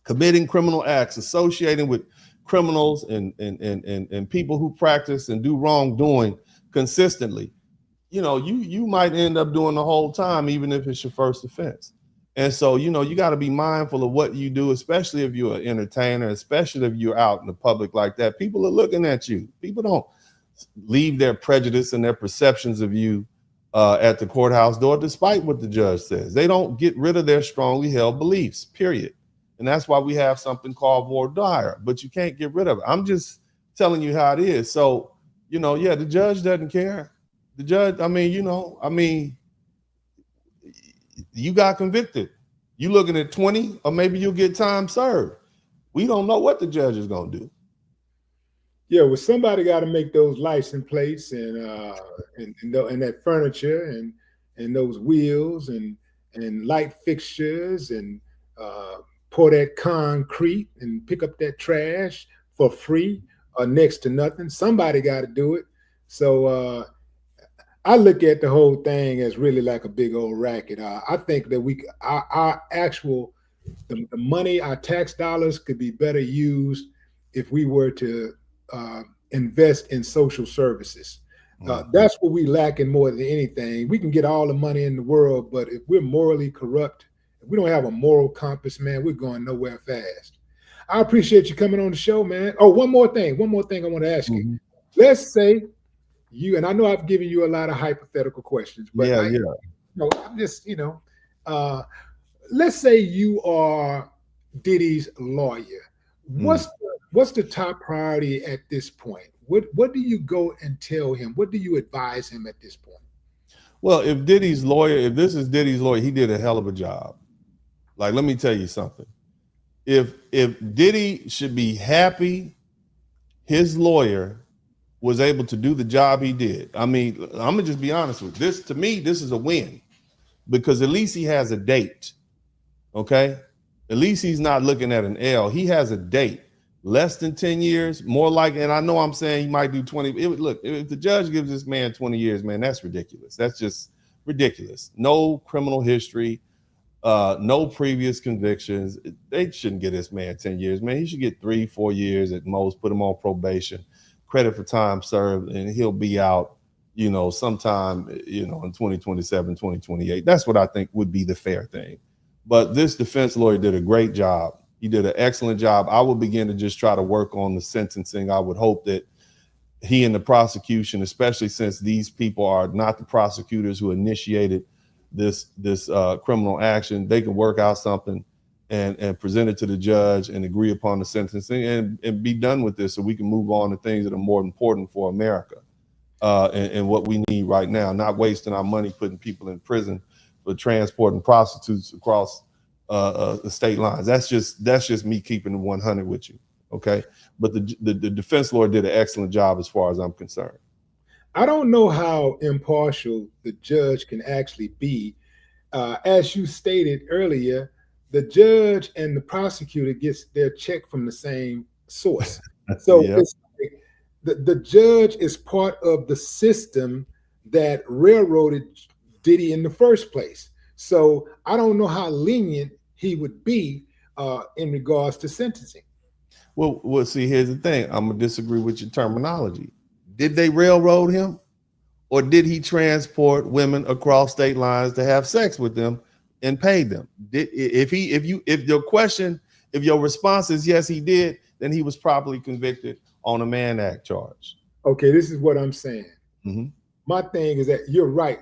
committing criminal acts, associating with criminals and people who practice and do wrongdoing consistently, you might end up doing the whole time, even if it's your first offense. And so, you got to be mindful of what you do, especially if you're an entertainer, especially if you're out in the public like that. People are looking at you. People don't leave their prejudice and their perceptions of you at the courthouse door, despite what the judge says. They don't get rid of their strongly held beliefs, period. And that's why we have something called voir dire, but you can't get rid of it. I'm just telling you how it is. So, the judge doesn't care. The judge, you got convicted. You looking at 20, or maybe you'll get time served. We don't know what the judge is going to do. Yeah, well, somebody got to make those license plates and that furniture and those wheels and light fixtures and pour that concrete and pick up that trash for free or next to nothing. Somebody got to do it. So I look at the whole thing as really like a big old racket. I think that our actual the money, our tax dollars could be better used if we were to invest in social services. That's what we lacking more than anything. We can get all the money in the world, but if we're morally corrupt, if we don't have a moral compass, man, we're going nowhere fast. I appreciate you coming on the show, man. Oh, one more thing I want to ask you. Let's say you, and I know I've given you a lot of hypothetical questions, but I'm just, let's say you are Diddy's lawyer. What's the top priority at this point? What do you go and tell him? What do you advise him at this point? Well, if this is Diddy's lawyer, he did a hell of a job. Like, let me tell you something. If Diddy should be happy, his lawyer was able to do the job he did. I mean, I'm gonna just be honest with you. This, to me, this is a win, because at least he has a date. Okay, at least he's not looking at an L. He has a date. Less than 10 years, more like, and I know I'm saying he might do 20. Look, if the judge gives this man 20 years, man, that's ridiculous. That's just ridiculous. No criminal history, no previous convictions. They shouldn't get this man 10 years, man. He should get 3-4 years at most, put him on probation, credit for time served, and he'll be out, sometime, in 2027, 2028. That's what I think would be the fair thing. But this defense lawyer did a great job. He did an excellent job. I would begin to just try to work on the sentencing. I would hope that he and the prosecution, especially since these people are not the prosecutors who initiated this criminal action, they can work out something and present it to the judge and agree upon the sentencing and be done with this, so we can move on to things that are more important for America and what we need right now, not wasting our money putting people in prison for transporting prostitutes across the state lines. That's just me keeping it 100 with you. Okay. But the defense lawyer did an excellent job as far as I'm concerned. I don't know how impartial the judge can actually be. As you stated earlier, the judge and the prosecutor gets their check from the same source. So it's like the judge is part of the system that railroaded Diddy in the first place. So I don't know how lenient he would be in regards to sentencing. Well, see, here's the thing. I'm gonna disagree with your terminology. Did they railroad him, or did he transport women across state lines to have sex with them and pay them? If your response is yes, he did, then he was properly convicted on a Mann Act charge. Okay, this is what I'm saying. My thing is that you're right.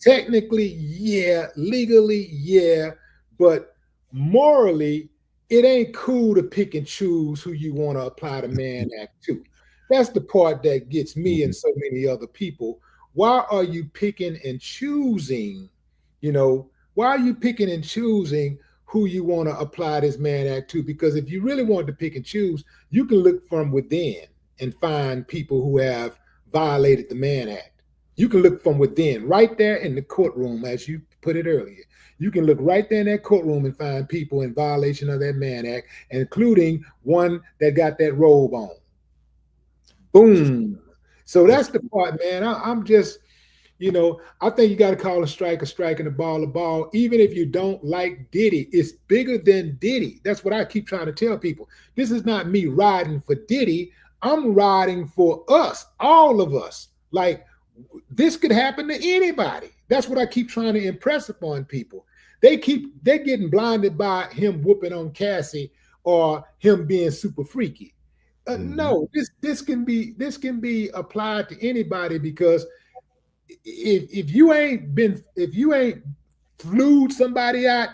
Technically, yeah. Legally, yeah. But morally, it ain't cool to pick and choose who you want to apply the Mann Act to. That's the part that gets me and so many other people. Why are you picking and choosing? Why are you picking and choosing who you want to apply this Mann Act to? Because if you really want to pick and choose, you can look from within and find people who have violated the Mann Act. You can look from within, right there in the courtroom, as you put it earlier. You can look right there in that courtroom and find people in violation of that Mann Act, including one that got that robe on. Boom. So that's the part, man. I'm just, I think you got to call a strike and a ball a ball. Even if you don't like Diddy, it's bigger than Diddy. That's what I keep trying to tell people. This is not me riding for Diddy. I'm riding for us, all of us. Like, this could happen to anybody. That's what I keep trying to impress upon people. They're getting blinded by him whooping on Cassie or him being super freaky. No, this can be applied to anybody, because if you ain't flued somebody out,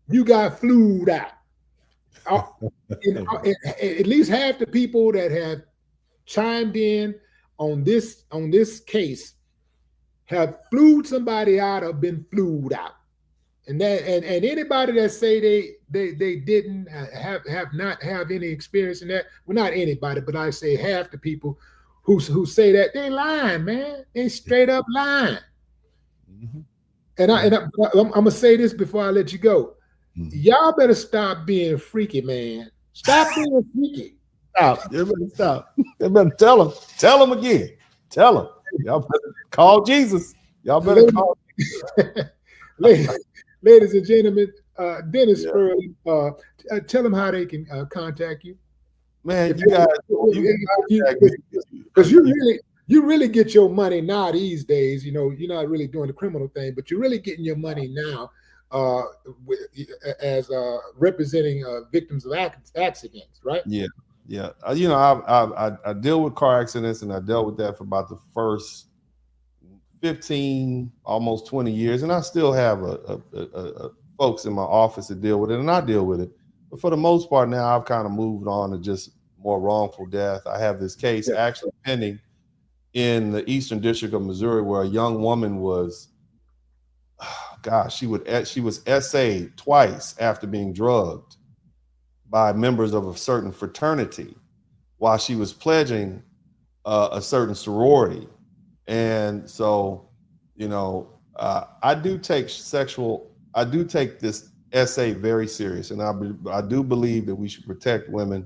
you got flued out. At least half the people that have chimed in on this case have flued somebody out or been flued out. And anybody that say they didn't have not have any experience in that, well, not anybody, but I say half the people who say that, they lying, man. They straight up lying. And I'm gonna say this before I let you go. Y'all better stop being freaky, man. Stop being freaky. Stop. You better stop. You better tell them again. Tell them. Y'all better call Jesus. Y'all better call Ladies and gentlemen, Dennis Spurling, tell them how they can contact you. Man, you guys, because you really get your money now these days. You know, you're not really doing the criminal thing, but you're really getting your money now as representing victims of accidents, right? Yeah. You know, I deal with car accidents, and I dealt with that for about the first 15, almost 20 years, and I still have a folks in my office that deal with it, and I deal with it. But for the most part now, I've kind of moved on to just more wrongful death. I have this case actually pending in the Eastern District of Missouri, where a young woman was, she was essayed twice after being drugged by members of a certain fraternity while she was pledging a certain sorority. And so, you know, I do take this essay very serious, and I do believe that we should protect women,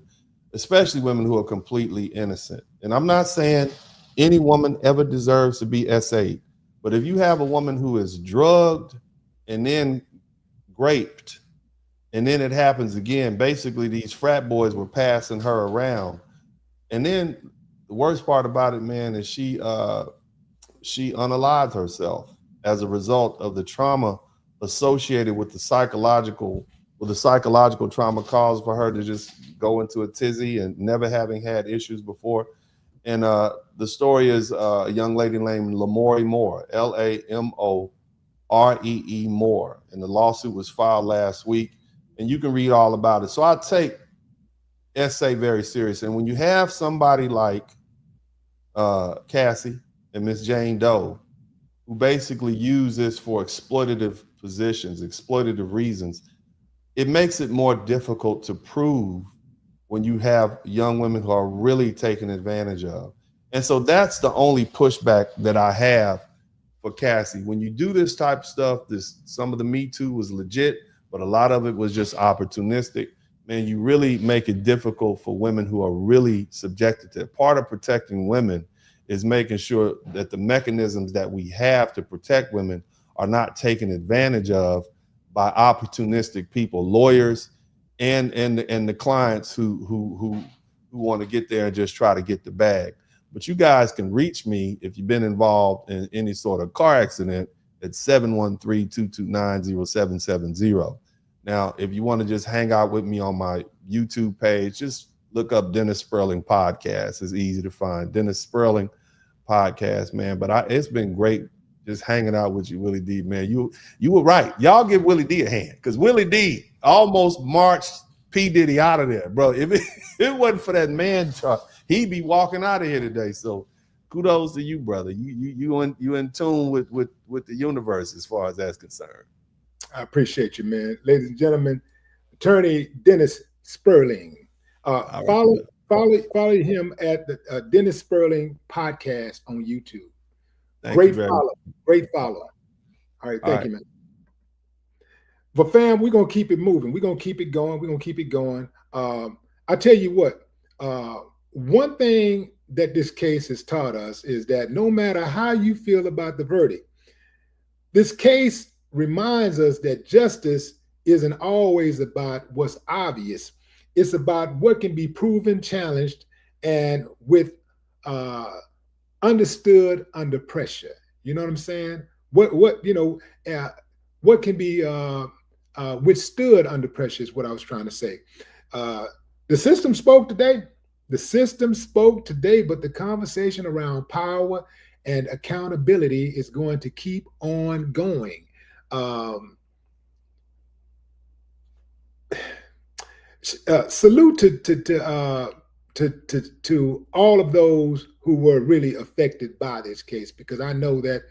especially women who are completely innocent. And I'm not saying any woman ever deserves to be essayed, but if you have a woman who is drugged and then raped, and then it happens again, basically these frat boys were passing her around, and then the worst part about it, man, is she unalived herself as a result of the trauma associated with the psychological trauma caused for her to just go into a tizzy and never having had issues before. And the story is a young lady named Lamoree Moore, Lamoree Moore, and the lawsuit was filed last week, and you can read all about it. So I take essay very serious, and when you have somebody like Cassie and Miss Jane Doe, who basically use this for exploitative positions, exploitative reasons, it makes it more difficult to prove when you have young women who are really taken advantage of. And so that's the only pushback that I have for Cassie. When you do this type of stuff, some of the Me Too was legit, but a lot of it was just opportunistic. Man, you really make it difficult for women who are really subjected to it. Part of protecting women is making sure that the mechanisms that we have to protect women are not taken advantage of by opportunistic people, lawyers, and the clients who want to get there and just try to get the bag. But you guys can reach me if you've been involved in any sort of car accident at 713-229-0770. Now, if you want to just hang out with me on my YouTube page, just look up Dennis Spurling Podcast. It's easy to find, Dennis Spurling Podcast, man. But it's been great just hanging out with you, Willie D, man. You were right. Y'all give Willie D a hand, because Willie D almost marched P. Diddy out of there, bro. If it wasn't for that man chart, he'd be walking out of here today. So kudos to you, brother. You in tune with the universe as far as that's concerned. I appreciate you, man. Ladies and gentlemen, attorney Dennis Spurling. Follow him at the Dennis Spurling Podcast on YouTube. Great follow. All right, thank you, man. But fam, we're gonna keep it moving. We're gonna keep it going. I tell you what, one thing that this case has taught us is that no matter how you feel about the verdict, this case reminds us that justice isn't always about what's obvious. It's about what can be proven, challenged, and with understood under pressure. You know what I'm saying? What you know? What can be withstood under pressure is what I was trying to say. Uh, the system spoke today. The system spoke today, but the conversation around power and accountability is going to keep on going. Um, Salute to all of those who were really affected by this case, because I know that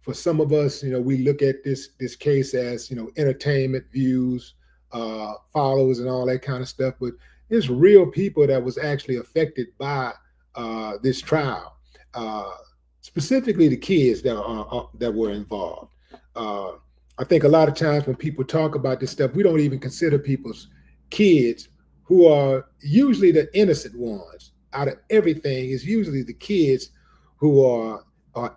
for some of us, we look at this case as entertainment views, followers, and all that kind of stuff, but there's real people that was actually affected by this trial, specifically the kids that were involved. Uh, I think a lot of times when people talk about this stuff, we don't even consider people's kids, who are usually the innocent ones out of everything. Is usually the kids who are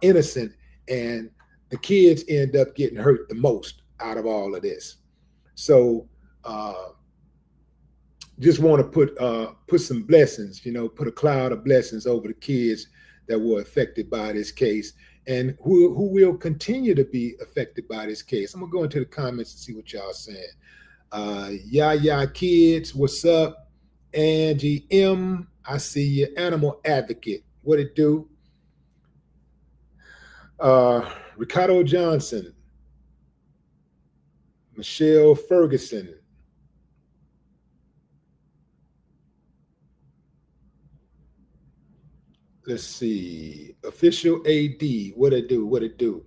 innocent, and the kids end up getting hurt the most out of all of this. So just want to put some blessings, put a cloud of blessings over the kids that were affected by this case, and who will continue to be affected by this case. I'm gonna go into the comments and see what y'all saying. Yeah, kids, what's up? Angie M, I see you. Animal Advocate, what it do? Ricardo Johnson, Michelle Ferguson. Let's see. Official AD, what it do? What it do?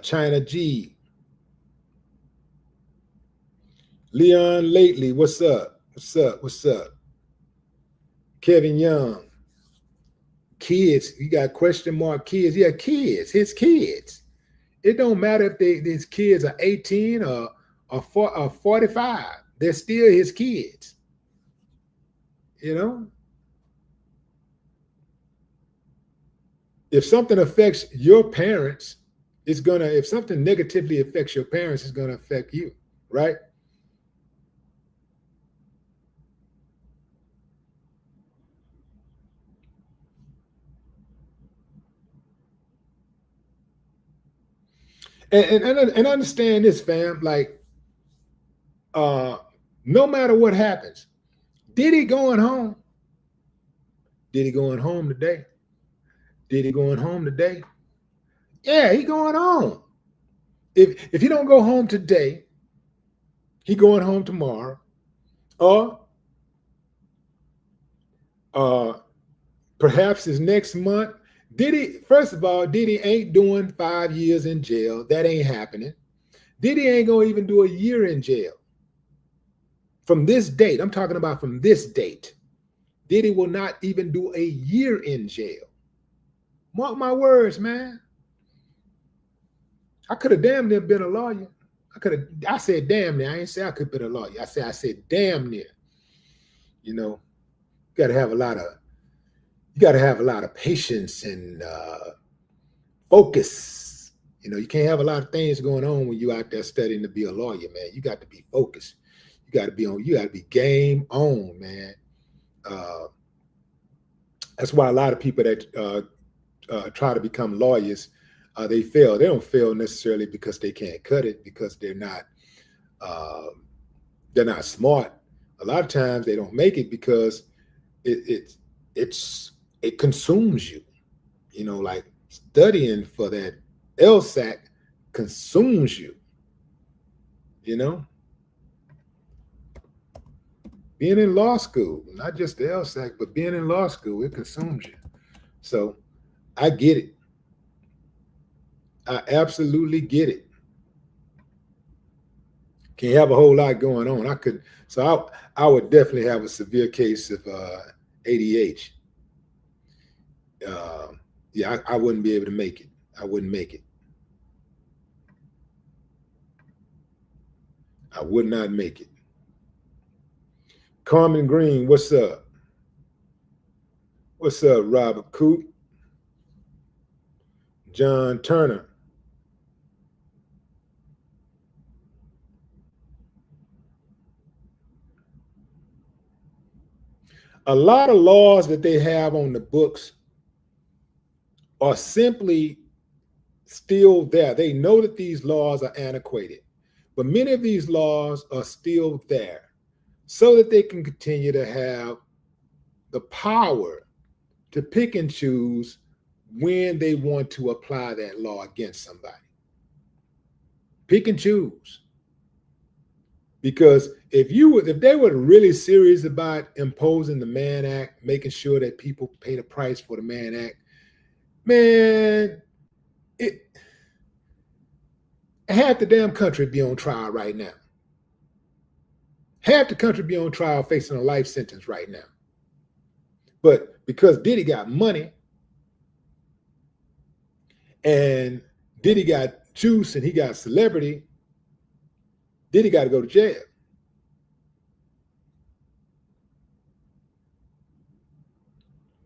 China G. Leon Lately, what's up? What's up? What's up? Kevin Young. Kids, you got question mark kids. Yeah, kids, his kids. It don't matter if these kids are 18 or 45. They're still his kids. If something affects your parents, if something negatively affects your parents, it's gonna affect you, right? And understand this, fam. Like, no matter what happens, Diddy going home. Diddy going home today. Diddy going home today. Yeah, he going home. If he don't go home today, he going home tomorrow, or perhaps his next month. Diddy, first of all, Diddy ain't doing 5 years in jail. That ain't happening. Diddy ain't gonna even do a year in jail. From this date, I'm talking about from this date, Diddy will not even do a year in jail. Mark my words, man. I could have damn near been a lawyer. I said damn near. I ain't say I could have been a lawyer. I said damn near. You gotta have a lot of patience and focus. You can't have a lot of things going on when you out there studying to be a lawyer, man. You got to be focused. You got to be game on, man. That's why a lot of people that try to become lawyers, they fail. They don't fail necessarily because they can't cut it, because they're not smart. A lot of times they don't make it because it consumes you. Like studying for that LSAT consumes you. Being in law school, not just the LSAT, but being in law school, it consumes you. So I get it. I absolutely get it. Can't have a whole lot going on. I would definitely have a severe case of ADH. Yeah, I wouldn't be able to make it. I wouldn't make it. I would not make it. Carmen Green, what's up? What's up, Robert Coop? John Turner. A lot of laws that they have on the books are simply still there. They know that these laws are antiquated, but many of these laws are still there so that they can continue to have the power to pick and choose when they want to apply that law against somebody. Pick and choose. Because if they were really serious about imposing the Mann Act, making sure that people pay the price for the Mann Act, man, half the damn country be on trial right now. Half the country be on trial facing a life sentence right now. But because Diddy got money and Diddy got juice and he got celebrity, Diddy got to go to jail.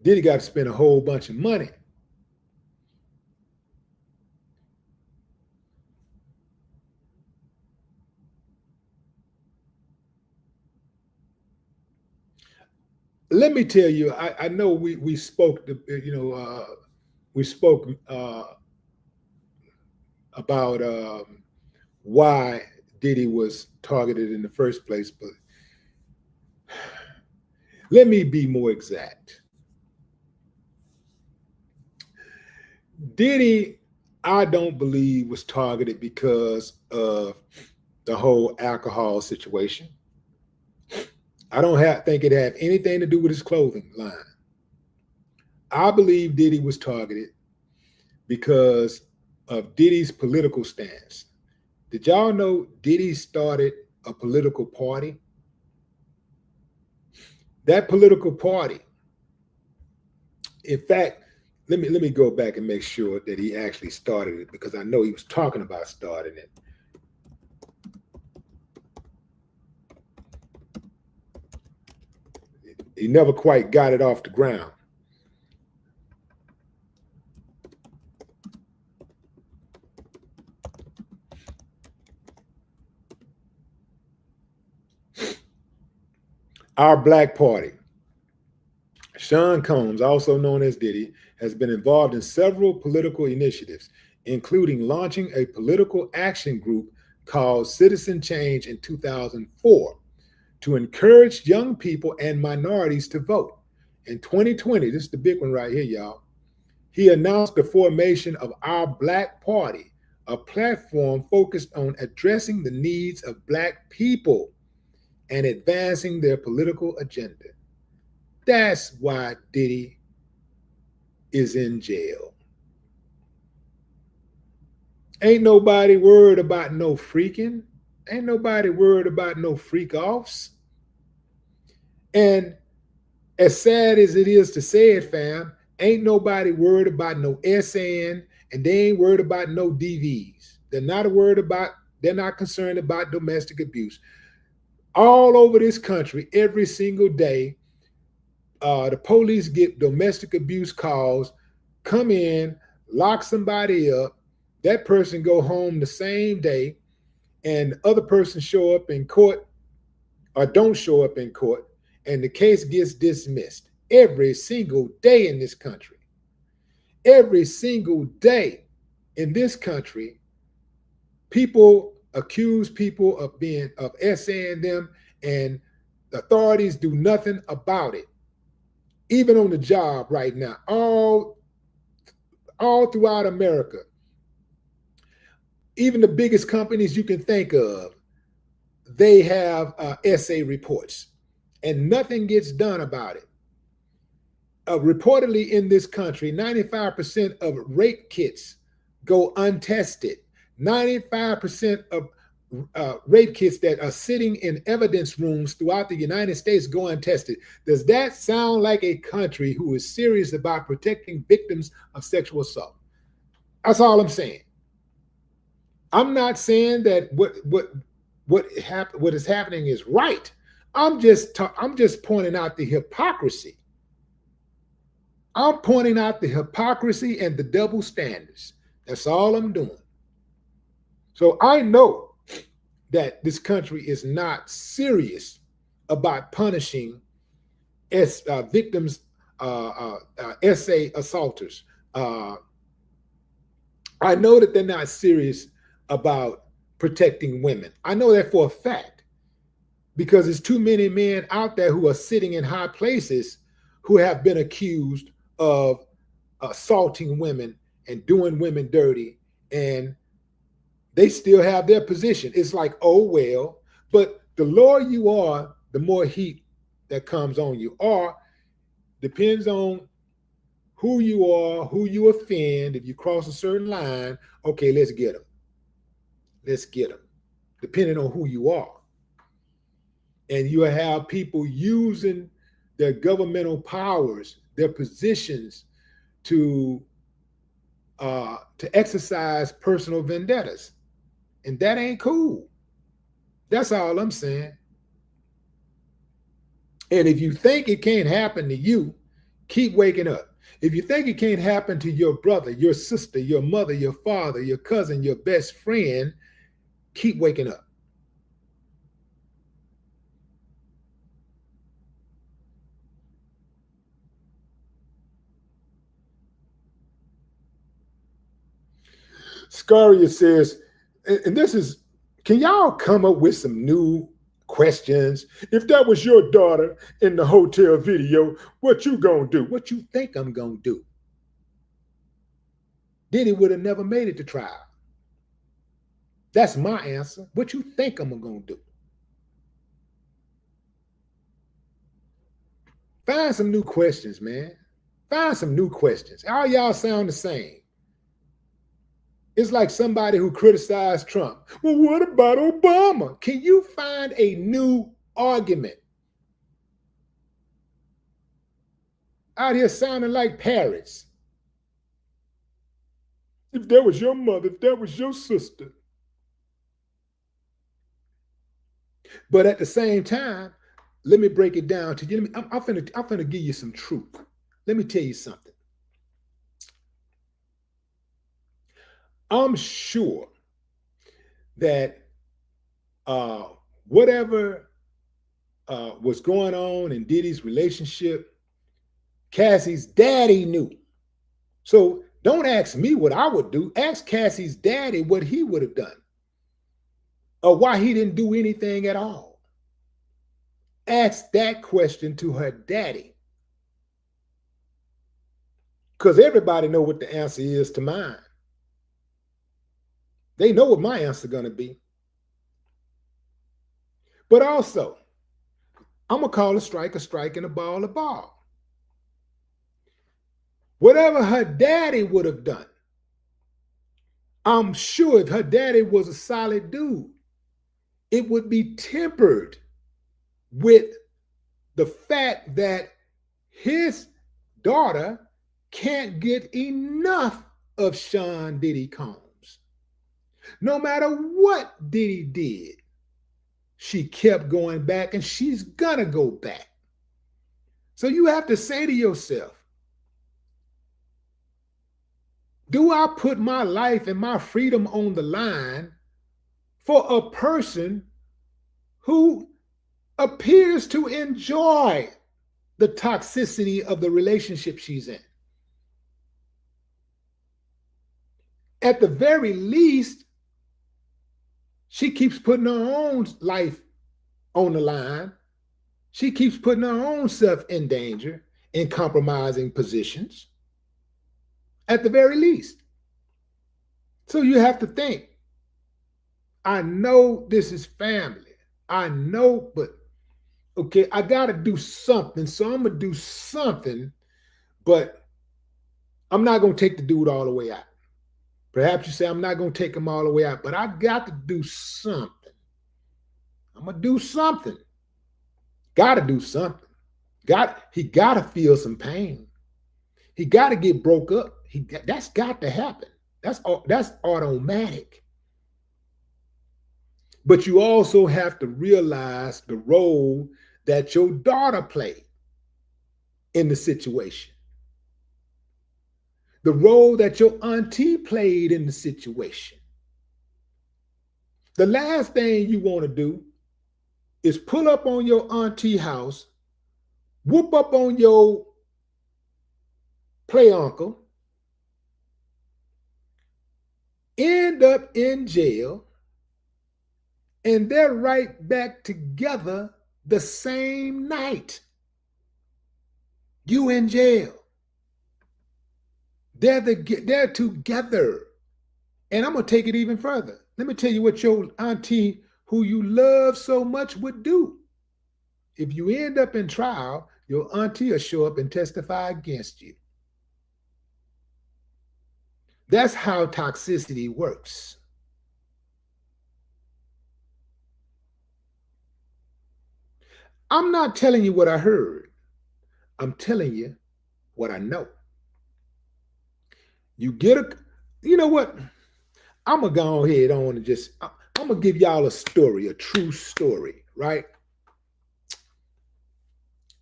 Diddy got to spend a whole bunch of money. Let me tell you, I know we spoke, we spoke about why Diddy was targeted in the first place, but let me be more exact. Diddy, I don't believe, was targeted because of the whole alcohol situation. I don't think it had anything to do with his clothing line. I believe Diddy was targeted because of Diddy's political stance. Did y'all know Diddy started a political party? That political party, in fact, let me go back and make sure that he actually started it, because I know he was talking about starting it. He never quite got it off the ground. Our Black Party. Sean Combs, also known as Diddy, has been involved in several political initiatives, including launching a political action group called Citizen Change in 2004 to encourage young people and minorities to vote. In 2020, this is the big one right here, y'all, he announced the formation of Our Black Party, a platform focused on addressing the needs of Black people and advancing their political agenda. That's why Diddy is in jail. Ain't nobody worried about no freaking. Ain't nobody worried about no freak-offs. And as sad as it is to say it, fam, ain't nobody worried about no SN, and they ain't worried about no DVs. They're not concerned about domestic abuse. All over this country, every single day, the police get domestic abuse calls, come in, lock somebody up, that person go home the same day, and the other person show up in court or don't show up in court, and the case gets dismissed every single day in this country. Every single day in this country, people accuse people of SAing them, and the authorities do nothing about it. Even on the job right now, all throughout America, even the biggest companies you can think of, they have SA reports, and nothing gets done about it. Reportedly in this country, 95% of rape kits go untested. 95% of rape kits that are sitting in evidence rooms throughout the United States go untested. Does that sound like a country who is serious about protecting victims of sexual assault? That's all I'm saying. I'm not saying that what is happening is right. I'm just pointing out the hypocrisy. I'm pointing out the hypocrisy and the double standards. That's all I'm doing. So I know that this country is not serious about punishing victims, SA assaulters, I know that they're not serious about protecting women. I know that for a fact because there's too many men out there who are sitting in high places who have been accused of assaulting women and doing women dirty, and they still have their position. It's like, oh, well, but the lower you are, the more heat that comes on you. Or depends on who you are, who you offend. If you cross a certain line, okay, let's get them. Let's get them, depending on who you are. And you have people using their governmental powers, their positions to exercise personal vendettas. And that ain't cool. That's all I'm saying. And if you think it can't happen to you, keep waking up. If you think it can't happen to your brother, your sister, your mother, your father, your cousin, your best friend, keep waking up. Scaria says, and this is, can y'all come up with some new questions? If that was your daughter in the hotel video, what you gonna do? What you think I'm gonna do? Diddy would have never made it to trial. That's my answer. What you think I'm gonna do? Find some new questions, man. Find some new questions. All y'all sound the same. It's like somebody who criticized Trump. Well, what about Obama? Can you find a new argument? Out here sounding like parrots. If that was your mother, if that was your sister. But at the same time, let me break it down to you. I'm finna give you some truth. Let me tell you something. I'm sure that whatever was going on in Diddy's relationship, Cassie's daddy knew. So don't ask me what I would do. Ask Cassie's daddy what he would have done, or why he didn't do anything at all. Ask that question to her daddy, because everybody know what the answer is to mine. They know what my answer is going to be. But also, I'm going to call a strike and a ball. Whatever her daddy would have done, I'm sure if her daddy was a solid dude, it would be tempered with the fact that his daughter can't get enough of Sean Diddy Combs. No matter what Diddy did, she kept going back, and she's gonna go back. So you have to say to yourself, do I put my life and my freedom on the line for a person who appears to enjoy the toxicity of the relationship she's in? At the very least, she keeps putting her own life on the line. She keeps putting her own self in danger in compromising positions, at the very least. So you have to think, I know this is family. I know, but okay, I got to do something. So I'm going to do something, but I'm not going to take the dude all the way out. Perhaps you say, I'm not going to take him all the way out, but I got to do something. I'm going to do something. Got to do something. He got to feel some pain. He got to get broke up. That's got to happen. That's automatic. But you also have to realize the role that your daughter played in the situation. The role that your auntie played in the situation. The last thing you want to do is pull up on your auntie house, whoop up on your play uncle, end up in jail, and they're right back together the same night. You in jail. They're together. And I'm going to take it even further. Let me tell you what your auntie, who you love so much, would do. If you end up in trial, your auntie will show up and testify against you. That's how toxicity works. I'm not telling you what I heard. I'm telling you what I know. You know what? I'm going to go ahead on and I'm going to give y'all a story, a true story, right?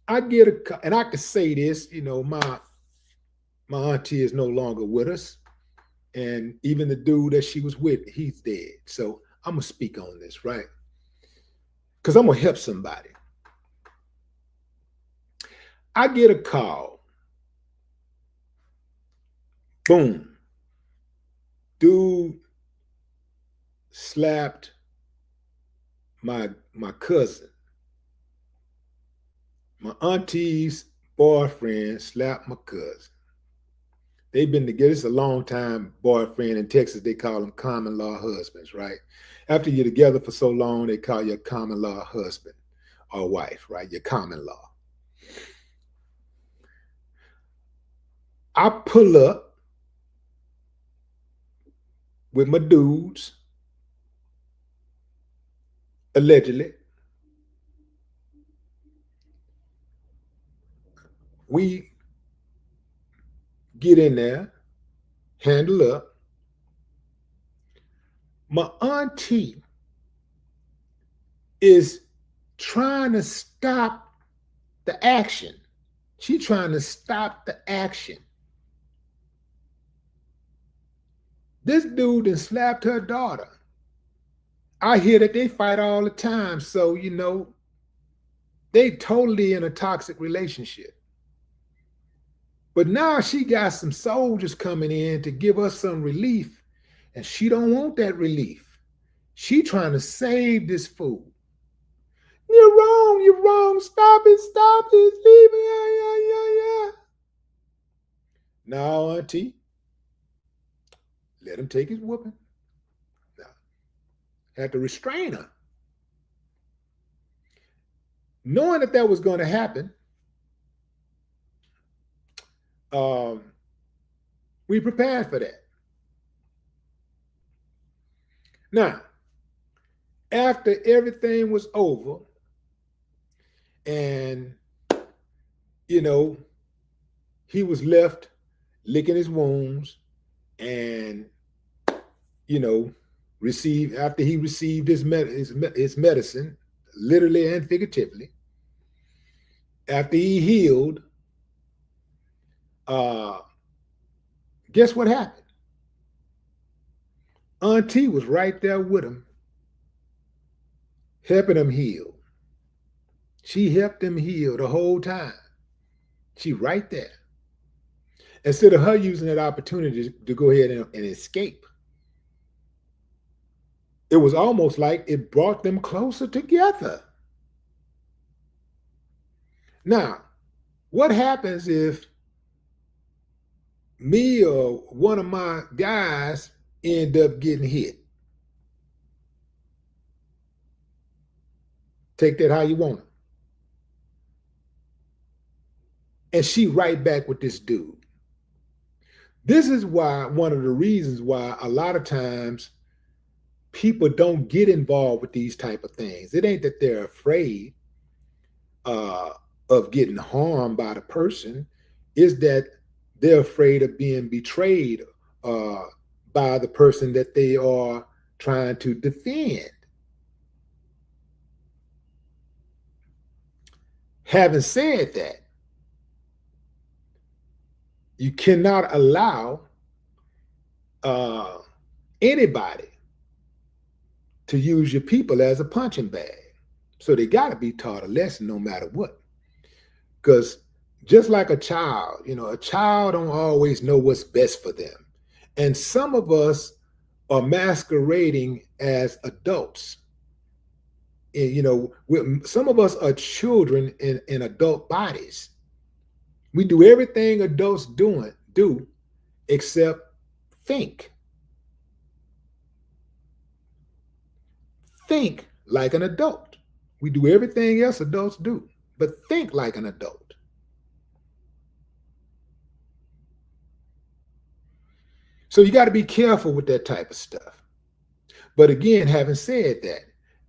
And I could say this, my auntie is no longer with us. And even the dude that she was with, he's dead. So I'm going to speak on this, right? Because I'm going to help somebody. I get a call. Boom. Dude slapped my cousin. My auntie's boyfriend slapped my cousin. They've been together. It's a long time boyfriend. In Texas, they call them common law husbands, right? After you're together for so long, they call you a common law husband or wife, right? Your common law. I pull up with my dudes, allegedly. We get in there, handle up. My auntie is trying to stop the action. She's trying to stop the action. This dude then slapped her daughter. I hear that they fight all the time. So, they totally in a toxic relationship. But now she got some soldiers coming in to give us some relief. And she don't want that relief. She trying to save this fool. You're wrong. Stop it, leave me. Yeah. Now, auntie, let him take his whooping. Now, had to restrain her. Knowing that was going to happen, we prepared for that. Now, after everything was over, and he was left licking his wounds, and after he received his medicine, literally and figuratively, after he healed, guess what happened? Auntie was right there with him, helping him heal. She helped him heal the whole time. She right there. Instead of her using that opportunity to go ahead and escape, it was almost like it brought them closer together. Now, what happens if me or one of my guys end up getting hit? Take that how you want it. And she right back with this dude. This is why, one of the reasons why a lot of times people don't get involved with these type of things. It ain't that they're afraid of getting harmed by the person. It's that they're afraid of being betrayed by the person that they are trying to defend. Having said that, you cannot allow anybody to use your people as a punching bag. So they got to be taught a lesson no matter what. Because just like a child, a child don't always know what's best for them. And some of us are masquerading as adults. And, some of us are children in adult bodies. We do everything adults do except think. Think like an adult. We do everything else adults do, but think like an adult. So you got to be careful with that type of stuff. But again, having said that,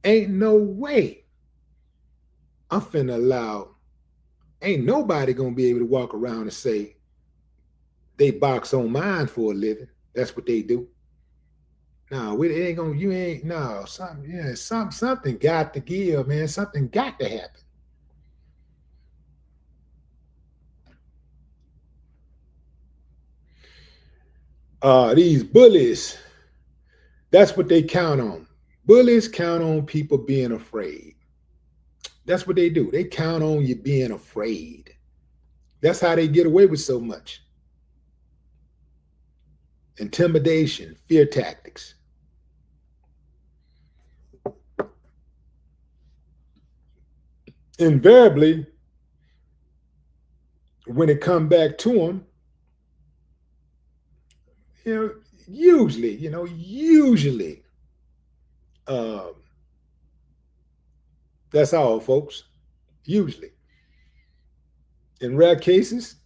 ain't no way I'm finna allow, ain't nobody gonna be able to walk around and say they box on mine for a living. That's what they do. No, it ain't gonna, you ain't, no, something got to give, man. Something got to happen. These bullies, that's what they count on. Bullies count on people being afraid. That's what they do. They count on you being afraid. That's how they get away with so much. Intimidation, fear tactics. Invariably, when it come back to them, usually, that's all, folks. Usually. In rare cases,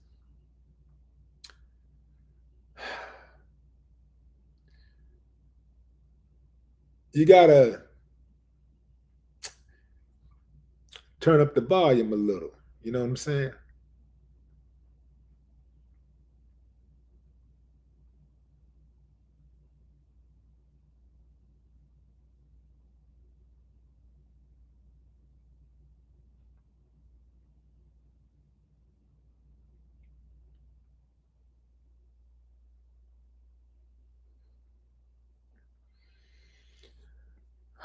you gotta turn up the volume a little. You know what I'm saying?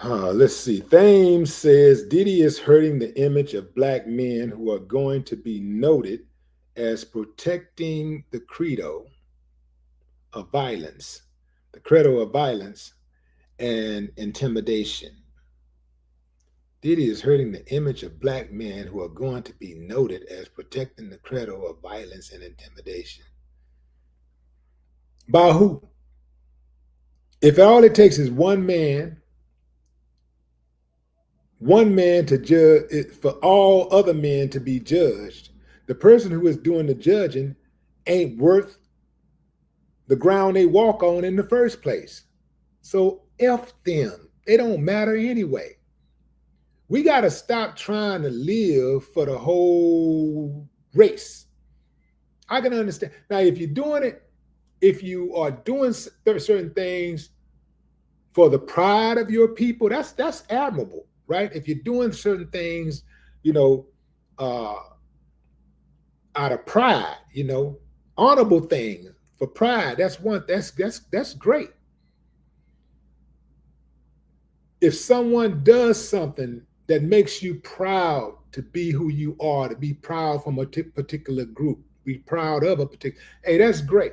Let's see. Thames says Diddy is hurting the image of black men who are going to be noted as protecting the credo of violence, and intimidation. Diddy is hurting the image of black men who are going to be noted as protecting the credo of violence and intimidation. By who? If all it takes is one man to judge, for all other men to be judged, the person who is doing the judging ain't worth the ground they walk on in the first place. So F them. They don't matter anyway. We got to stop trying to live for the whole race. I can understand. Now, if you're doing it, if you are doing certain things for the pride of your people, that's admirable, right? If you're doing certain things, out of pride, honorable things for pride, that's great. If someone does something that makes you proud to be who you are, to be proud from a particular group, be proud of a particular, hey, that's great.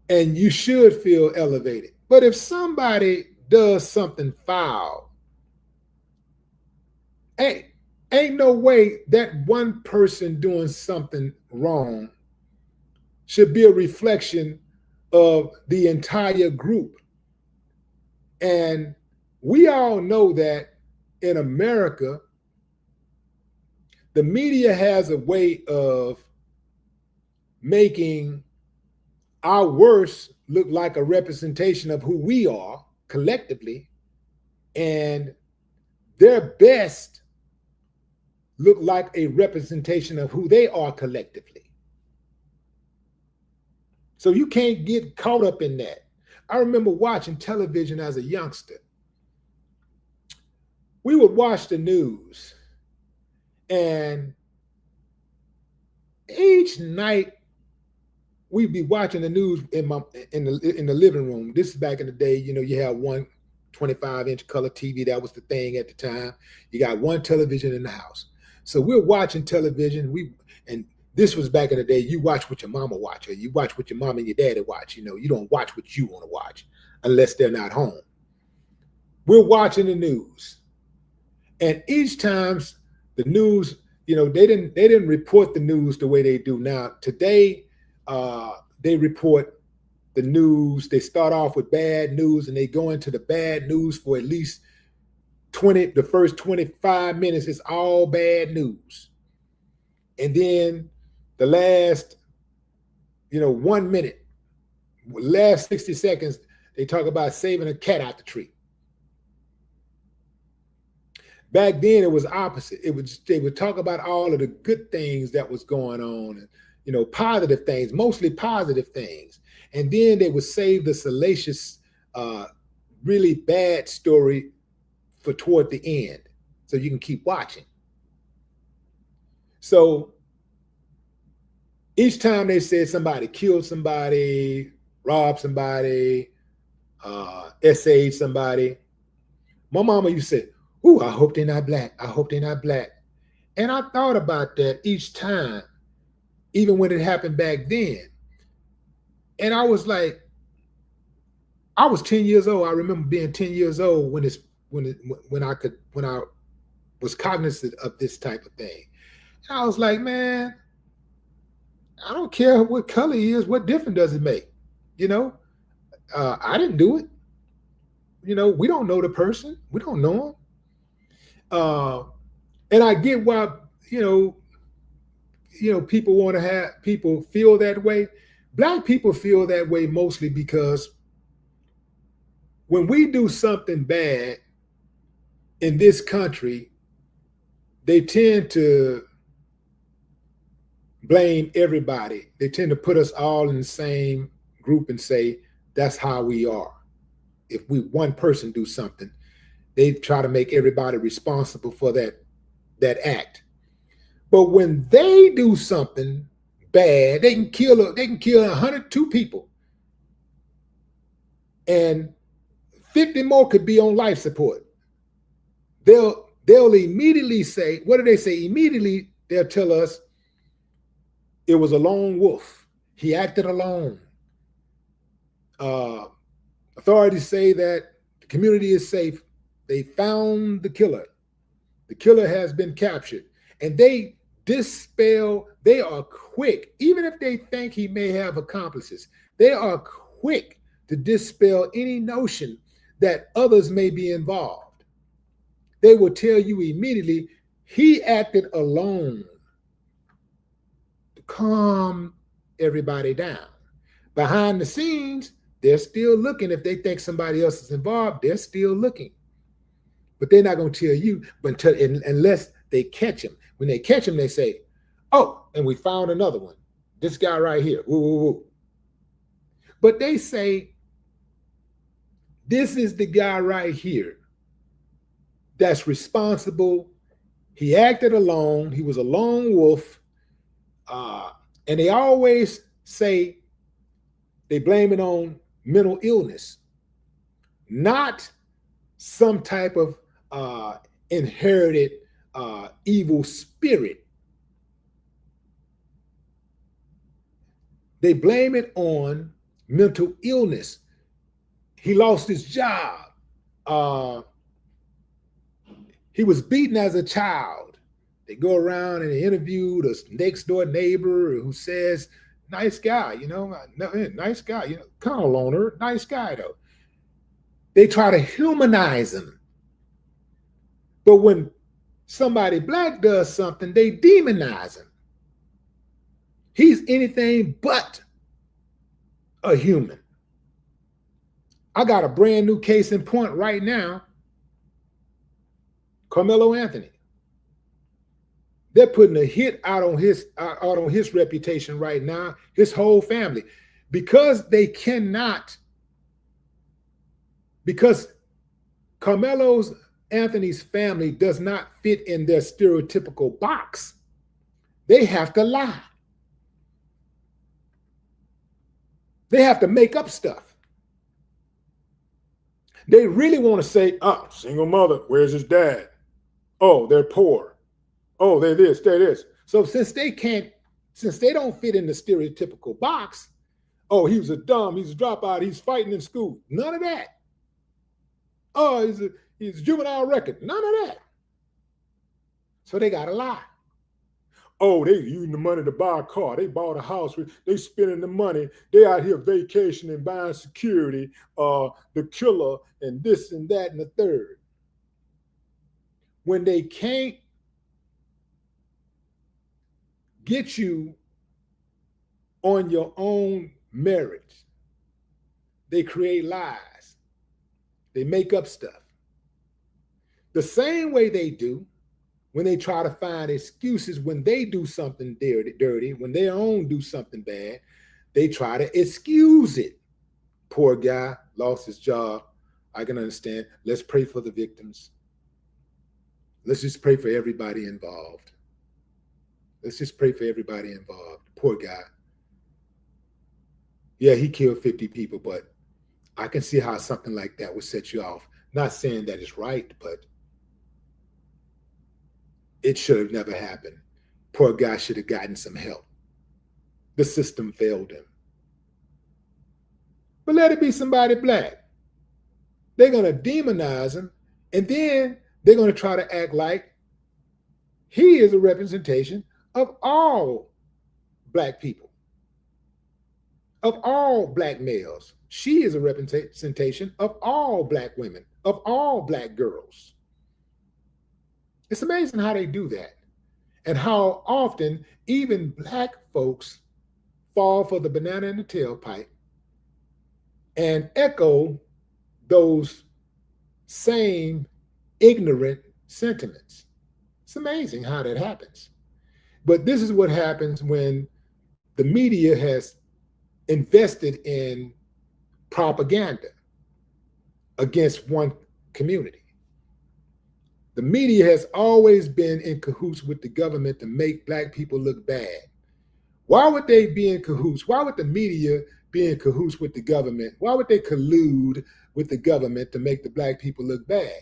And you should feel elevated. But if somebody does something foul, hey, ain't no way that one person doing something wrong should be a reflection of the entire group. And we all know that in America, the media has a way of making our worst look like a representation of who we are collectively, and their best look like a representation of who they are collectively. So you can't get caught up in that. I remember watching television as a youngster. We would watch the news, and each night we'd be watching the news in the living room. This is back in the day, you had one 25-inch color TV. That was the thing at the time. You got one television in the house. So we're watching television. And This was back in the day. You watch what your mama watch, or you watch what your mom and your daddy watch. You don't watch what you want to watch unless they're not home. We're watching the news, and each time the news, they didn't report the news the way they do now. Today, they report the news. They start off with bad news, and they go into the bad news for at least the first 25 minutes is all bad news. And then the last, 1 minute, last 60 seconds, they talk about saving a cat out the tree. Back then, it was opposite. They would talk about all of the good things that was going on, and positive things, mostly positive things. And then they would save the salacious, really bad story for toward the end, so you can keep watching. So each time they said somebody killed somebody, robbed somebody, SA'd somebody, my mama used to say, "Ooh, I hope they're not black. I hope they're not black." And I thought about that each time, even when it happened back then. And I was like, I was 10 years old. I remember being 10 years old when I was cognizant of this type of thing. And I was like, man, I don't care what color he is. What difference does it make? I didn't do it. We don't know the person. We don't know him. And I get why, people want to have people feel that way. Black people feel that way mostly because when we do something bad in this country, they tend to blame everybody. They tend to put us all in the same group and say, that's how we are. If one person do something, they try to make everybody responsible for that act. But when they do something bad, they can kill 102 people, and 50 more could be on life support. They'll immediately say, what do they say? Immediately they'll tell us it was a lone wolf. He acted alone. Authorities say that the community is safe. They found the killer. The killer has been captured. And they are quick, even if they think he may have accomplices, they are quick to dispel any notion that others may be involved. They will tell you immediately he acted alone to calm everybody down. Behind the scenes, they're still looking. If they think somebody else is involved, they're still looking. But they're not going to tell you unless they catch him. When they catch him, they say, "Oh, and we found another one. This guy right here. Woo, woo, woo." But they say, this is the guy right here that's responsible. He acted alone. He was a lone wolf. And they always say they blame it on mental illness, not some type of inherited evil spirit. They blame it on mental illness. He lost his job. He was beaten as a child. They go around and they interview the next door neighbor who says, "Nice guy, nice guy, kind of loner, nice guy though." They try to humanize him. But when somebody black does something, they demonize him. He's anything but a human. I got a brand new case in point right now. Carmelo Anthony. They're putting a hit out on his reputation right now, his whole family, because Carmelo Anthony's family does not fit in their stereotypical box. They have to lie. They have to make up stuff. They really want to say, "Oh, single mother, where's his dad? Oh, they're poor. Oh, they're this, they're this." So since they can't Since they don't fit in the stereotypical box, oh, he's a dropout, he's fighting in school. None of that. Oh, he's a juvenile record. None of that. So they got to lie. Oh, they using the money to buy a car. They bought a house. They spending the money. They out here vacationing, buying security, the killer, and this and that and the third. When they can't get you on your own merits, they create lies. They make up stuff. The same way they do when they try to find excuses when they do something dirty, when their own do something bad, they try to excuse it. Poor guy, lost his job. I can understand. Let's pray for the victims. Let's just pray for everybody involved. Let's just pray for everybody involved. Poor guy. Yeah, he killed 50 people, but I can see how something like that would set you off. Not saying that it's right, but it should have never happened. Poor guy should have gotten some help. The system failed him. But let it be somebody black. They're going to demonize him, and then they're going to try to act like he is a representation of all black people, of all black males. She is a representation of all black women, of all black girls. It's amazing how they do that, and how often even black folks fall for the banana in the tailpipe and echo those same ignorant sentiments. It's amazing how that happens. But this is what happens when the media has invested in propaganda against one community. The media has always been in cahoots with the government to make black people look bad. Why would they be in cahoots? Why would the media be in cahoots with the government? Why would they collude with the government to make the black people look bad?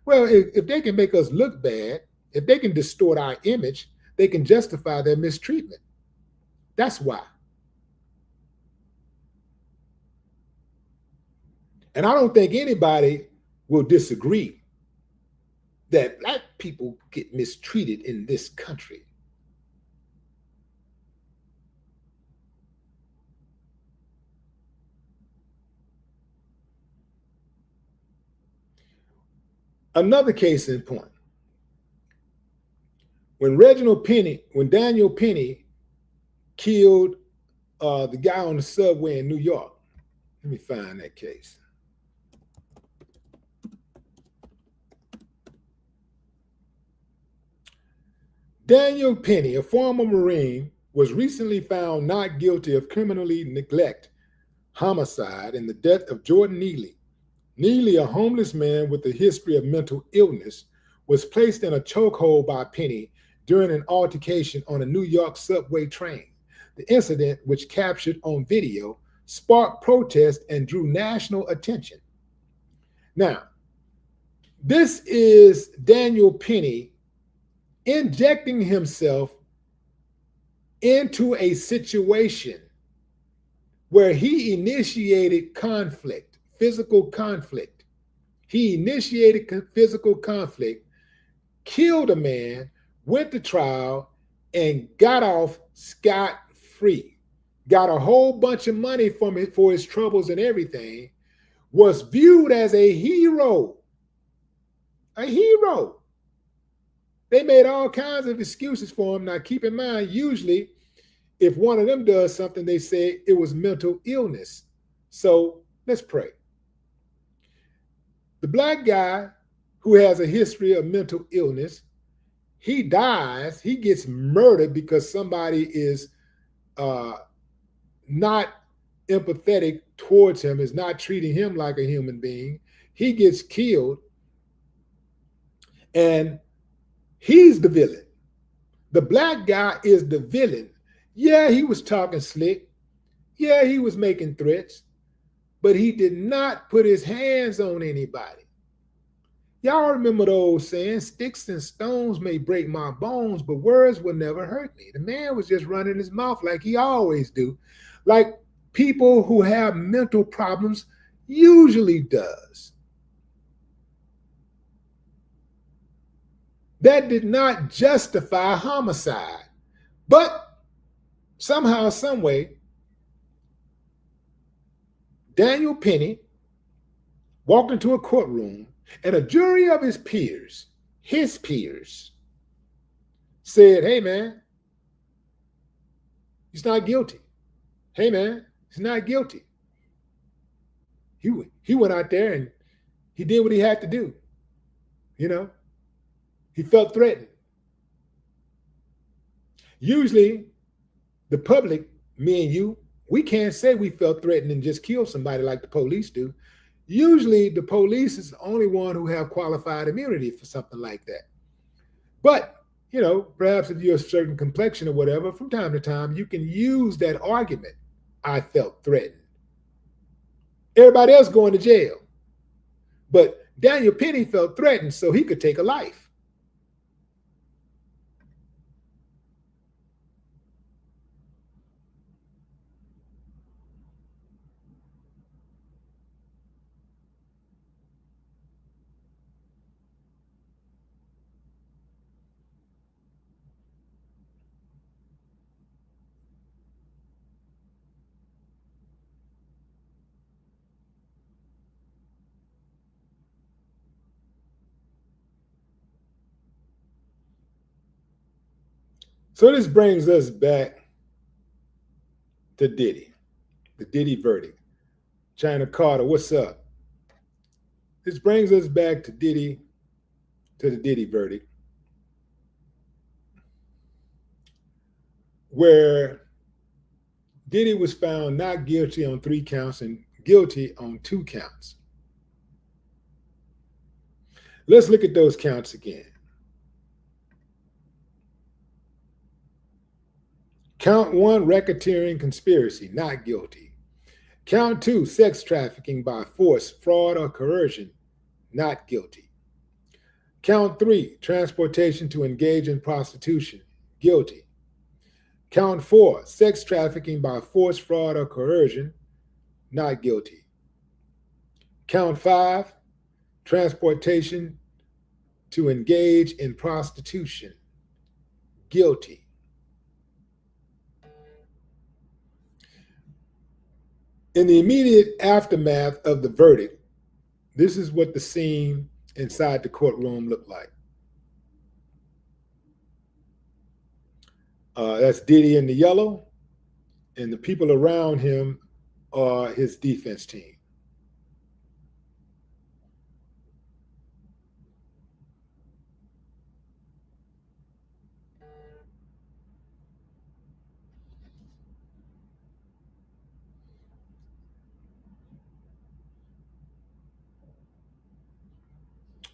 Well, if they can make us look bad, if they can distort our image, they can justify their mistreatment. That's why. And I don't think anybody will disagree that black people get mistreated in this country. Another case in point. When Daniel Penny killed the guy on the subway in New York. Let me find that case. Daniel Penny, a former Marine, was recently found not guilty of criminally neglect, homicide, in the death of Jordan Neely. Neely, a homeless man with a history of mental illness, was placed in a chokehold by Penny during an altercation on a New York subway train. The incident, which captured on video, sparked protest and drew national attention. Now, this is Daniel Penny injecting himself into a situation where he initiated conflict, physical conflict. He initiated physical conflict, killed a man, went to trial, and got off scot-free. Got a whole bunch of money from it for his troubles and everything, was viewed as a hero. A hero. They made all kinds of excuses for him. Now, keep in mind, usually, if one of them does something, they say it was mental illness. So let's pray. The black guy who has a history of mental illness, he dies, he gets murdered because somebody is not empathetic towards him, is not treating him like a human being. He gets killed, and he's the villain. The black guy is the villain. Yeah, he was talking slick. Yeah, he was making threats, but he did not put his hands on anybody. Y'all remember the old saying, sticks and stones may break my bones, but words will never hurt me. The man was just running his mouth like he always do, like people who have mental problems usually does. That did not justify homicide. But somehow, some way, Daniel Penny walked into a courtroom and a jury of his peers, said, hey man, he's not guilty. Hey man, he's not guilty. He went out there and he did what he had to do. You know, he felt threatened. Usually, the public, me and you, we can't say we felt threatened and just kill somebody like the police do. Usually, the police is the only one who have qualified immunity for something like that. But, you know, perhaps if you're a certain complexion or whatever, from time to time, you can use that argument. I felt threatened. Everybody else going to jail. But Daniel Penny felt threatened, so he could take a life. So this brings us back to Diddy, the Diddy verdict. China Carter, what's up? This brings us back to Diddy, to the Diddy verdict, where Diddy was found not guilty on 3 counts and guilty on 2 counts. Let's look at those counts again. Count 1, racketeering conspiracy, not guilty. Count 2, sex trafficking by force, fraud, or coercion, not guilty. Count 3, transportation to engage in prostitution, guilty. Count 4, sex trafficking by force, fraud, or coercion, not guilty. Count 5, transportation to engage in prostitution, guilty. In the immediate aftermath of the verdict, this is what the scene inside the courtroom looked like. That's Diddy in the yellow, and the people around him are his defense team.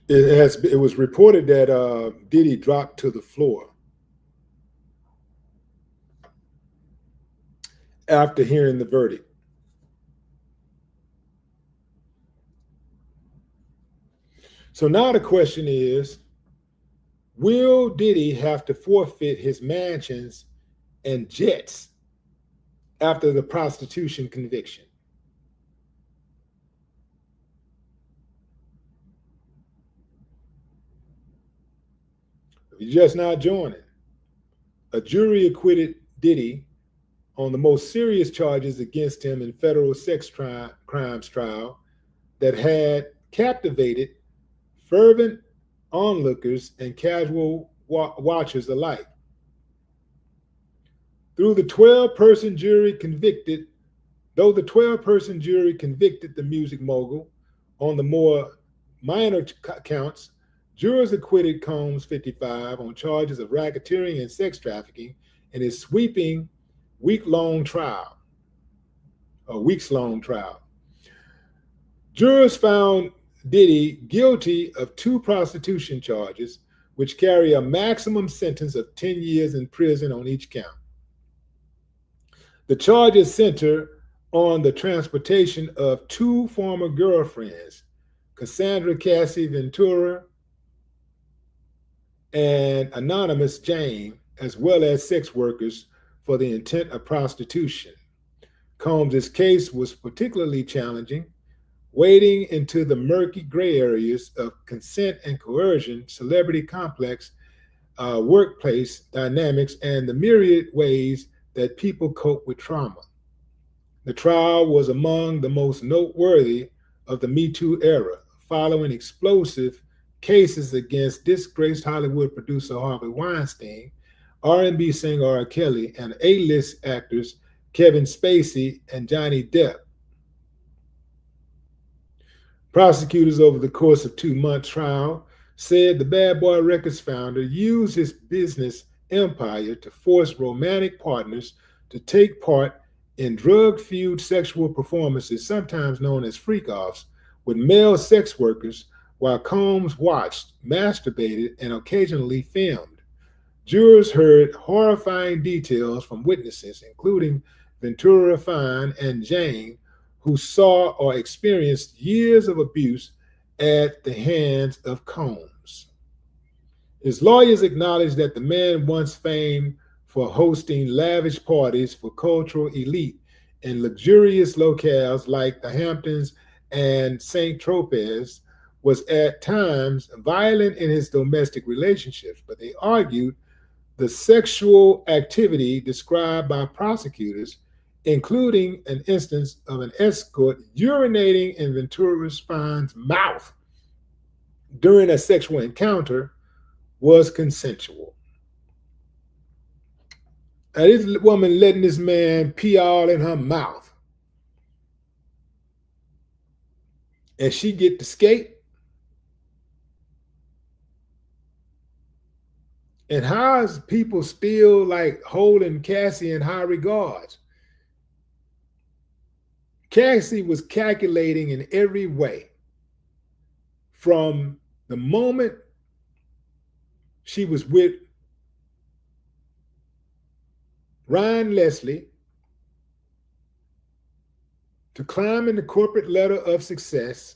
It was reported that Diddy dropped to the floor after hearing the verdict. So now the question is, will Diddy have to forfeit his mansions and jets after the prostitution conviction? If you're just not joining, a jury acquitted Diddy on the most serious charges against him in federal sex crimes trial that had captivated fervent onlookers and casual watchers alike. Though the 12-person jury convicted the music mogul on the more minor counts, jurors acquitted Combs, 55, on charges of racketeering and sex trafficking in his sweeping weeks-long trial. Jurors found Diddy guilty of 2 prostitution charges, which carry a maximum sentence of 10 years in prison on each count. The charges center on the transportation of 2 former girlfriends, Cassandra Cassie Ventura, and anonymous Jane, as well as sex workers for the intent of prostitution. Combs' case was particularly challenging, wading into the murky gray areas of consent and coercion, celebrity complex, workplace dynamics, and the myriad ways that people cope with trauma. The trial was among the most noteworthy of the Me Too era, following explosive cases against disgraced Hollywood producer Harvey Weinstein, R&B singer R. Kelly, and A-list actors Kevin Spacey and Johnny Depp. Prosecutors over the course of 2-month trial said the Bad Boy Records founder used his business empire to force romantic partners to take part in drug-fueled sexual performances, sometimes known as freak-offs, with male sex workers while Combs watched, masturbated, and occasionally filmed. Jurors heard horrifying details from witnesses, including Ventura Fine and Jane, who saw or experienced years of abuse at the hands of Combs. His lawyers acknowledged that the man, once famed for hosting lavish parties for cultural elite in luxurious locales like the Hamptons and St. Tropez, was at times violent in his domestic relationships, but they argued the sexual activity described by prosecutors, including an instance of an escort urinating in Ventura Fine's mouth during a sexual encounter, was consensual. Now, this woman letting this man pee all in her mouth, and she get to skate. And how is people still like holding Cassie in high regards? Cassie was calculating in every way from the moment she was with Ryan Leslie to climbing the corporate ladder of success,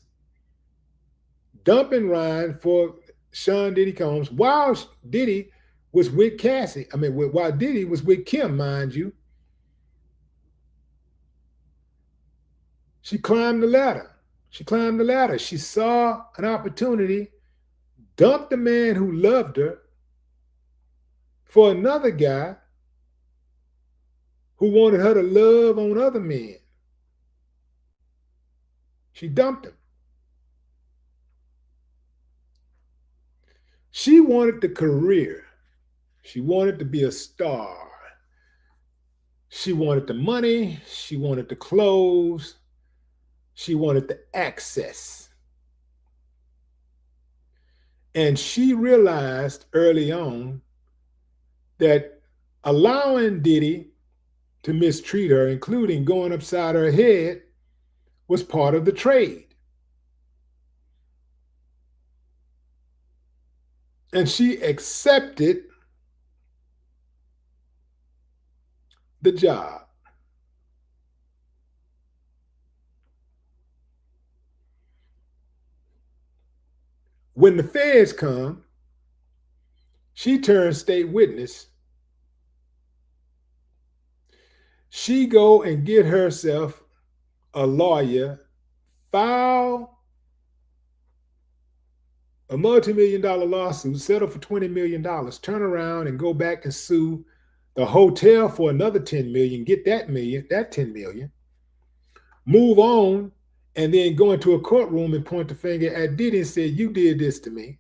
dumping Ryan for Sean Diddy Combs while Diddy was with Cassie. While Diddy was with Kim, mind you. She climbed the ladder. She saw an opportunity, dumped the man who loved her for another guy who wanted her to love on other men. She dumped him. She wanted the career. She wanted to be a star. She wanted the money. She wanted the clothes. She wanted the access. And she realized early on that allowing Diddy to mistreat her, including going upside her head, was part of the trade. And she accepted the job. When the feds come, she turns state witness. She go and get herself a lawyer, file a multi-million-dollar lawsuit, settle for $20 million, turn around and go back and sue the hotel for another $10 million, get that $10 million, move on, and then go into a courtroom and point the finger at Diddy and say, you did this to me.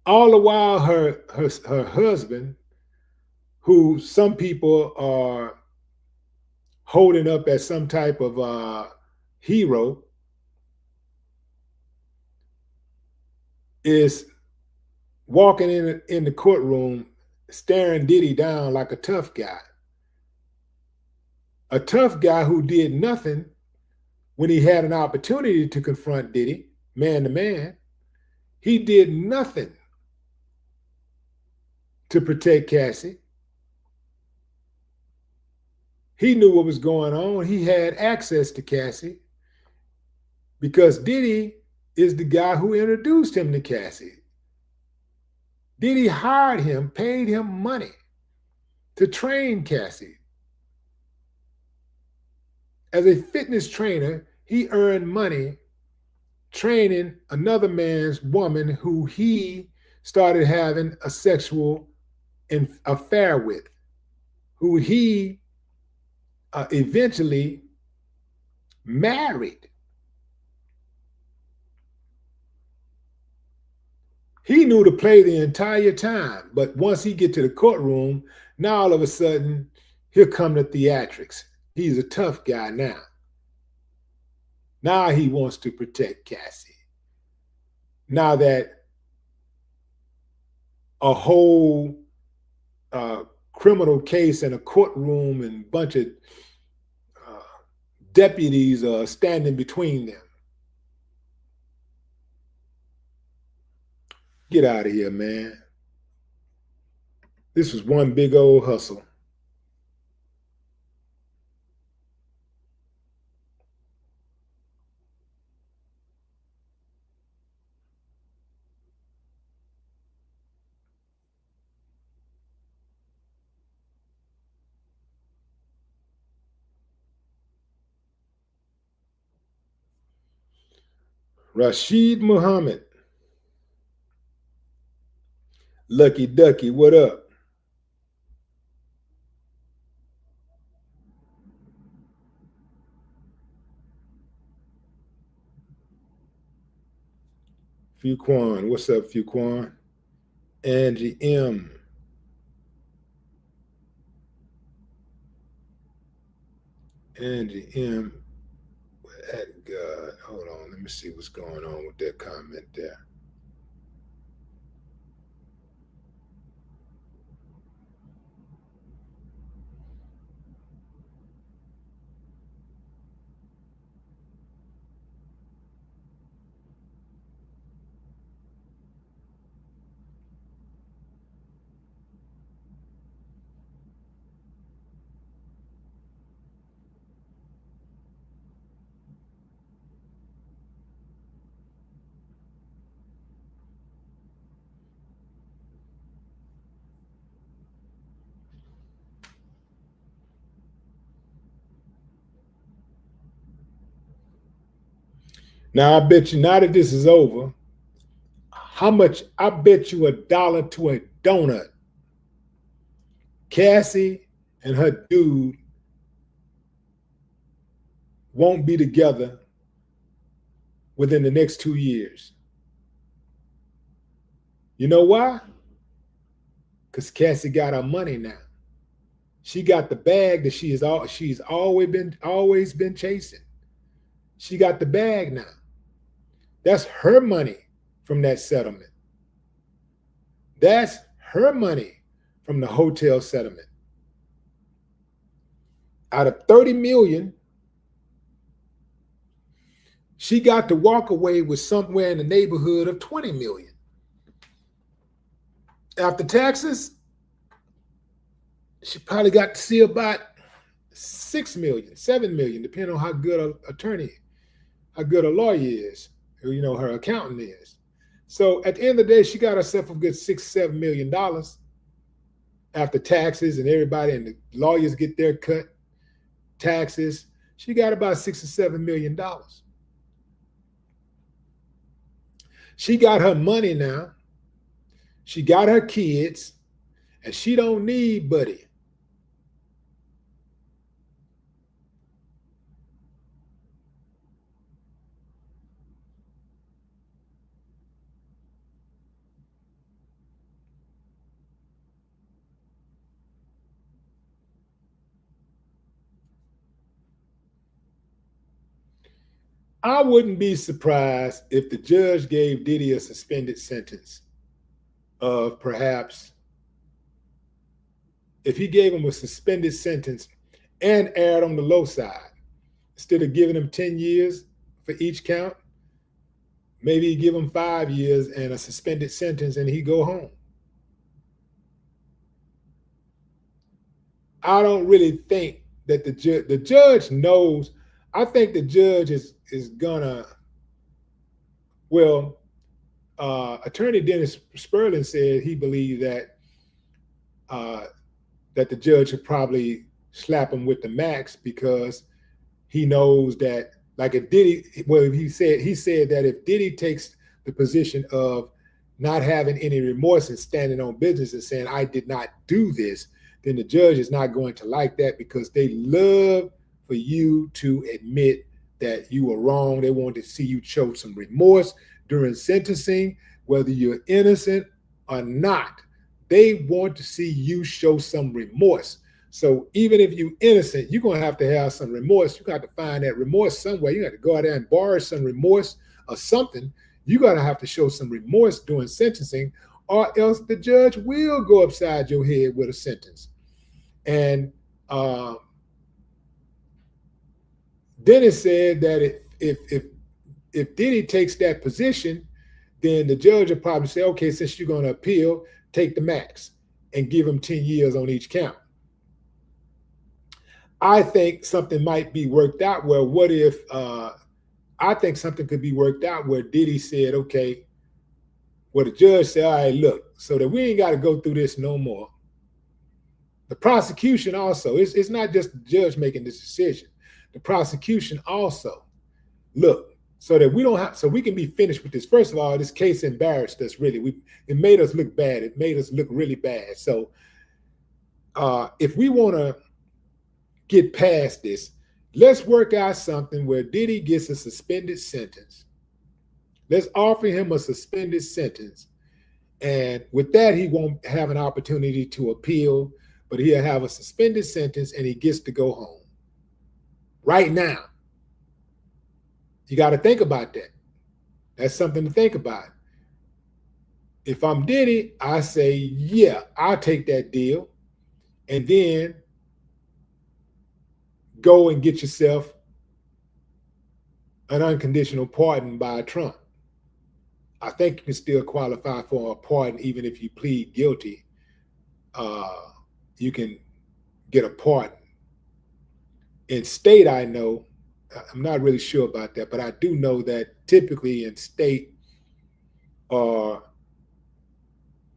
All the while her husband, who some people are holding up as some type of hero, is walking in the courtroom staring Diddy down like a tough guy. A tough guy who did nothing when he had an opportunity to confront Diddy, man to man. He did nothing to protect Cassie. He knew what was going on. He had access to Cassie because Diddy is the guy who introduced him to Cassie. Diddy hired him, paid him money to train Cassie. As a fitness trainer, he earned money training another man's woman who he started having a sexual affair with, who he eventually married. He knew to play the entire time, but once he get to the courtroom, now all of a sudden, here come the theatrics. He's a tough guy now. Now he wants to protect Cassie. Now that a whole criminal case in a courtroom and a bunch of deputies are standing between them. Get out of here, man. This was one big old hustle. Rashid Muhammad. Lucky Ducky, what up? Fuquan, what's up, Fuquan? Angie M. Angie M. At God. Hold on, let me see what's going on with that comment there. Now I bet you, now that this is over, how much? I bet you $1 to a donut. Cassie and her dude won't be together within the next 2 years. You know why? Because Cassie got her money now. She got the bag that she's always been chasing. She got the bag now. That's her money from that settlement. That's her money from the hotel settlement. Out of 30 million, she got to walk away with somewhere in the neighborhood of 20 million. After taxes, she probably got to see about 6 million, 7 million, depending on how good an attorney, how good a lawyer is, her accountant is. So at the end of the day, she got herself a good $6-7 million after taxes and everybody, and the lawyers get their cut, taxes. She got about $6 or $7 million. She got her money now. She got her kids, and she don't need Buddy. I wouldn't be surprised if the judge gave Diddy a suspended sentence of perhaps, if he gave him a suspended sentence and erred on the low side, instead of giving him 10 years for each count, maybe he give him 5 years and a suspended sentence and he go home. I don't really think that the judge knows. I think the judge is gonna, well, Attorney Dennis Spurling said he believed uh, that the judge would probably slap him with the max because he knows that, like, if Diddy, well, he said that if Diddy takes the position of not having any remorse and standing on business and saying I did not do this, then the judge is not going to like that, because they love for you to admit that you were wrong. They want to see you show some remorse during sentencing, whether you're innocent or not. They want to see you show some remorse. So even if you're innocent, you're going to have some remorse. You got to find that remorse somewhere. You got to go out there and borrow some remorse or something. You got to have to show some remorse during sentencing, or else the judge will go upside your head with a sentence. And Dennis said that if Diddy takes that position, then the judge will probably say, okay, since you're going to appeal, take the max and give him 10 years on each count. I think something might be worked out where, what if, I think something could be worked out where Diddy said, okay, well, the judge said, all right, look, so that we ain't got to go through this no more. The prosecution also, it's not just the judge making this decision. The prosecution also, look, so that we don't have, so we can be finished with this. First of all, this case embarrassed us, really. It made us look bad. It made us look really bad. So if we want to get past this, let's work out something where Diddy gets a suspended sentence. Let's offer him a suspended sentence. And with that, he won't have an opportunity to appeal, but he'll have a suspended sentence and he gets to go home. Right now. You got to think about that. That's something to think about. If I'm Diddy, I say, yeah, I'll take that deal. And then go and get yourself an unconditional pardon by Trump. I think you can still qualify for a pardon even if you plead guilty. You can get a pardon. In state, I know, I'm not really sure about that, but I do know that typically in state,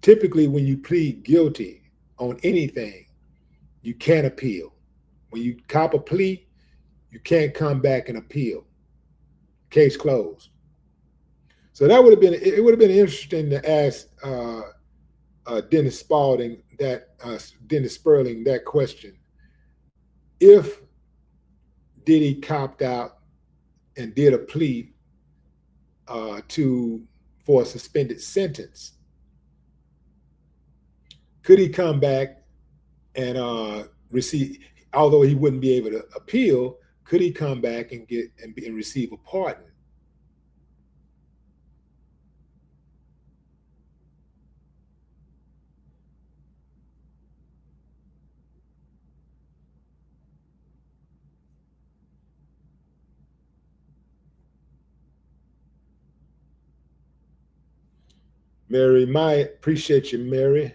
typically when you plead guilty on anything, you can't appeal. When you cop a plea, you can't come back and appeal. Case closed. So that would have been, it would have been interesting to ask Dennis Spurling that question. If Diddy copped out and did a plea for a suspended sentence, could he come back and receive, although he wouldn't be able to appeal, could he come back and get and receive a pardon? Mary, appreciate you, Mary.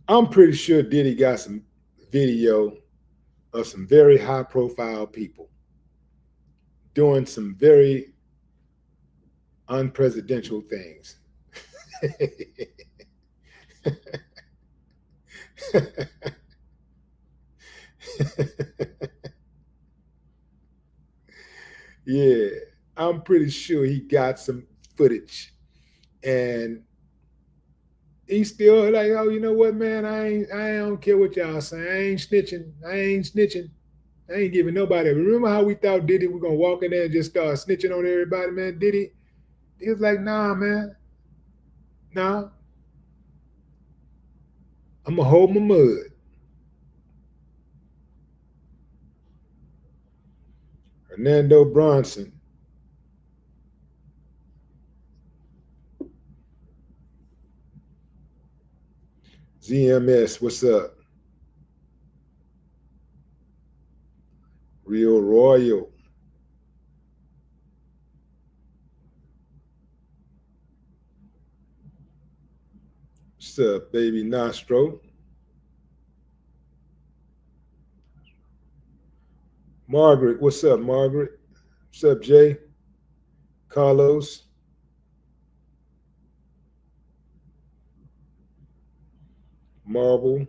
I'm pretty sure Diddy got some video of some very high profile people doing some very unpresidential things. Yeah, I'm pretty sure he got some footage, and he's still like, oh, you know what, man? I don't care what y'all say. I ain't snitching. I ain't giving nobody. Remember how we thought Diddy was gonna walk in there and just start snitching on everybody, man? Diddy, he was like, nah, man, nah. I'm gonna hold my mud. Hernando Bronson. ZMS, what's up? Rio Royal. What's up, baby Nostro? Margaret, what's up, Margaret? What's up, Jay? Carlos? Marble?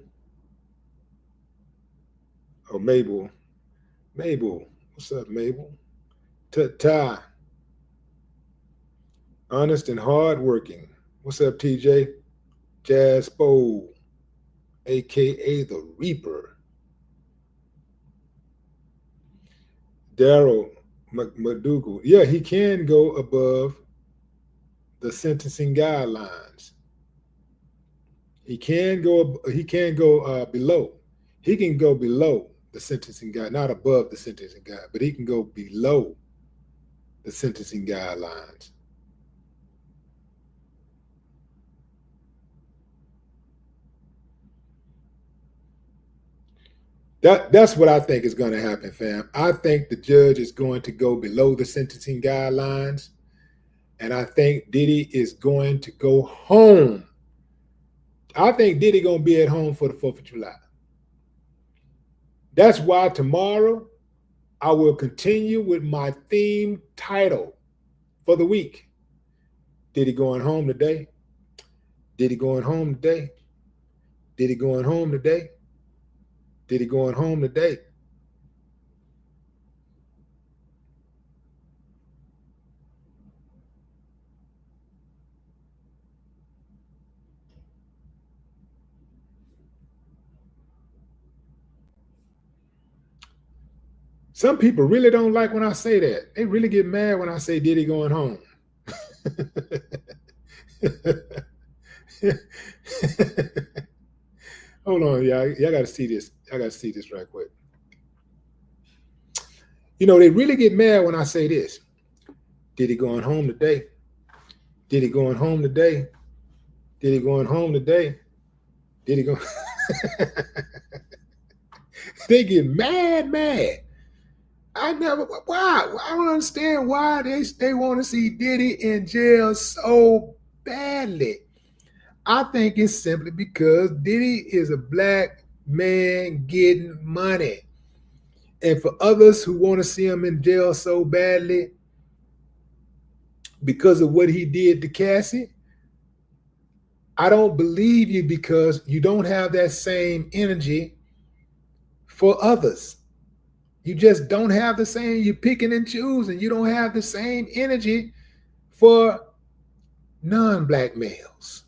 Oh, Mabel. Mabel, what's up, Mabel? Ty. Honest and hardworking. What's up, TJ? Jazz Bowl, aka the Reaper. Daryl McDougal. Yeah, he can go above the sentencing guidelines. He can go below. He can go below the sentencing guide, not above the sentencing guide, but he can go below the sentencing guidelines. That's what I think is going to happen, fam. I think the judge is going to go below the sentencing guidelines, and I think Diddy is going to go home. I think Diddy going to be at home for the 4th of July. That's why tomorrow I will continue with my theme title for the week. Diddy going home today? Diddy going home today? Diddy going home today? Diddy going home today? Some people really don't like when I say that. They really get mad when I say Diddy going home. Hold on, y'all. Y'all got to see this. I got to see this right quick. You know, they really get mad when I say this. Diddy going home today? Diddy going home today? Diddy going home today? Diddy going? They get mad. I never. Why? I don't understand why they want to see Diddy in jail so badly. I think it's simply because Diddy is a black man getting money. And for others who want to see him in jail so badly because of what he did to Cassie, I don't believe you because you don't have that same energy for others. You just don't have the same, you're picking and choosing. You don't have the same energy for non-black males.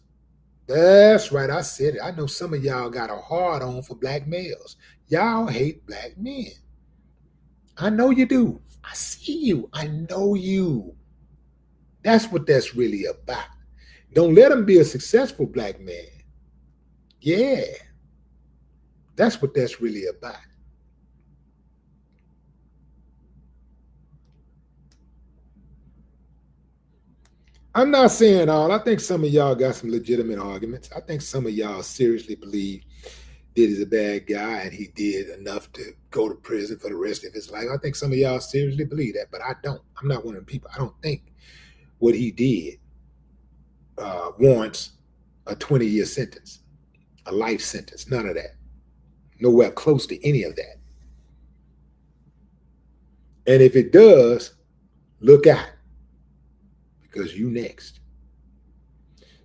That's right, I said it. I know some of y'all got a hard on for black males. Y'all hate black men. I know you do. I see you. I know you. That's what that's really about. Don't let him be a successful black man. Yeah. That's what that's really about. I'm not saying all. I think some of y'all got some legitimate arguments. I think some of y'all seriously believe Diddy's a bad guy and he did enough to go to prison for the rest of his life. I think some of y'all seriously believe that, but I don't. I'm not one of the people. I don't think what he did warrants a 20-year sentence, a life sentence. None of that. Nowhere close to any of that. And if it does, look out, because you next.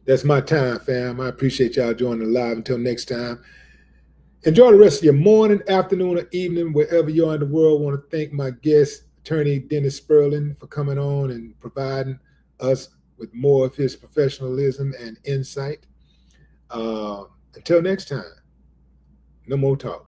That's my time, fam. I appreciate y'all joining the live. Until next time, enjoy the rest of your morning, afternoon, or evening, wherever you are in the world. I want to thank my guest, attorney Dennis Spurling, for coming on and providing us with more of his professionalism and insight. Until next time, no more talk.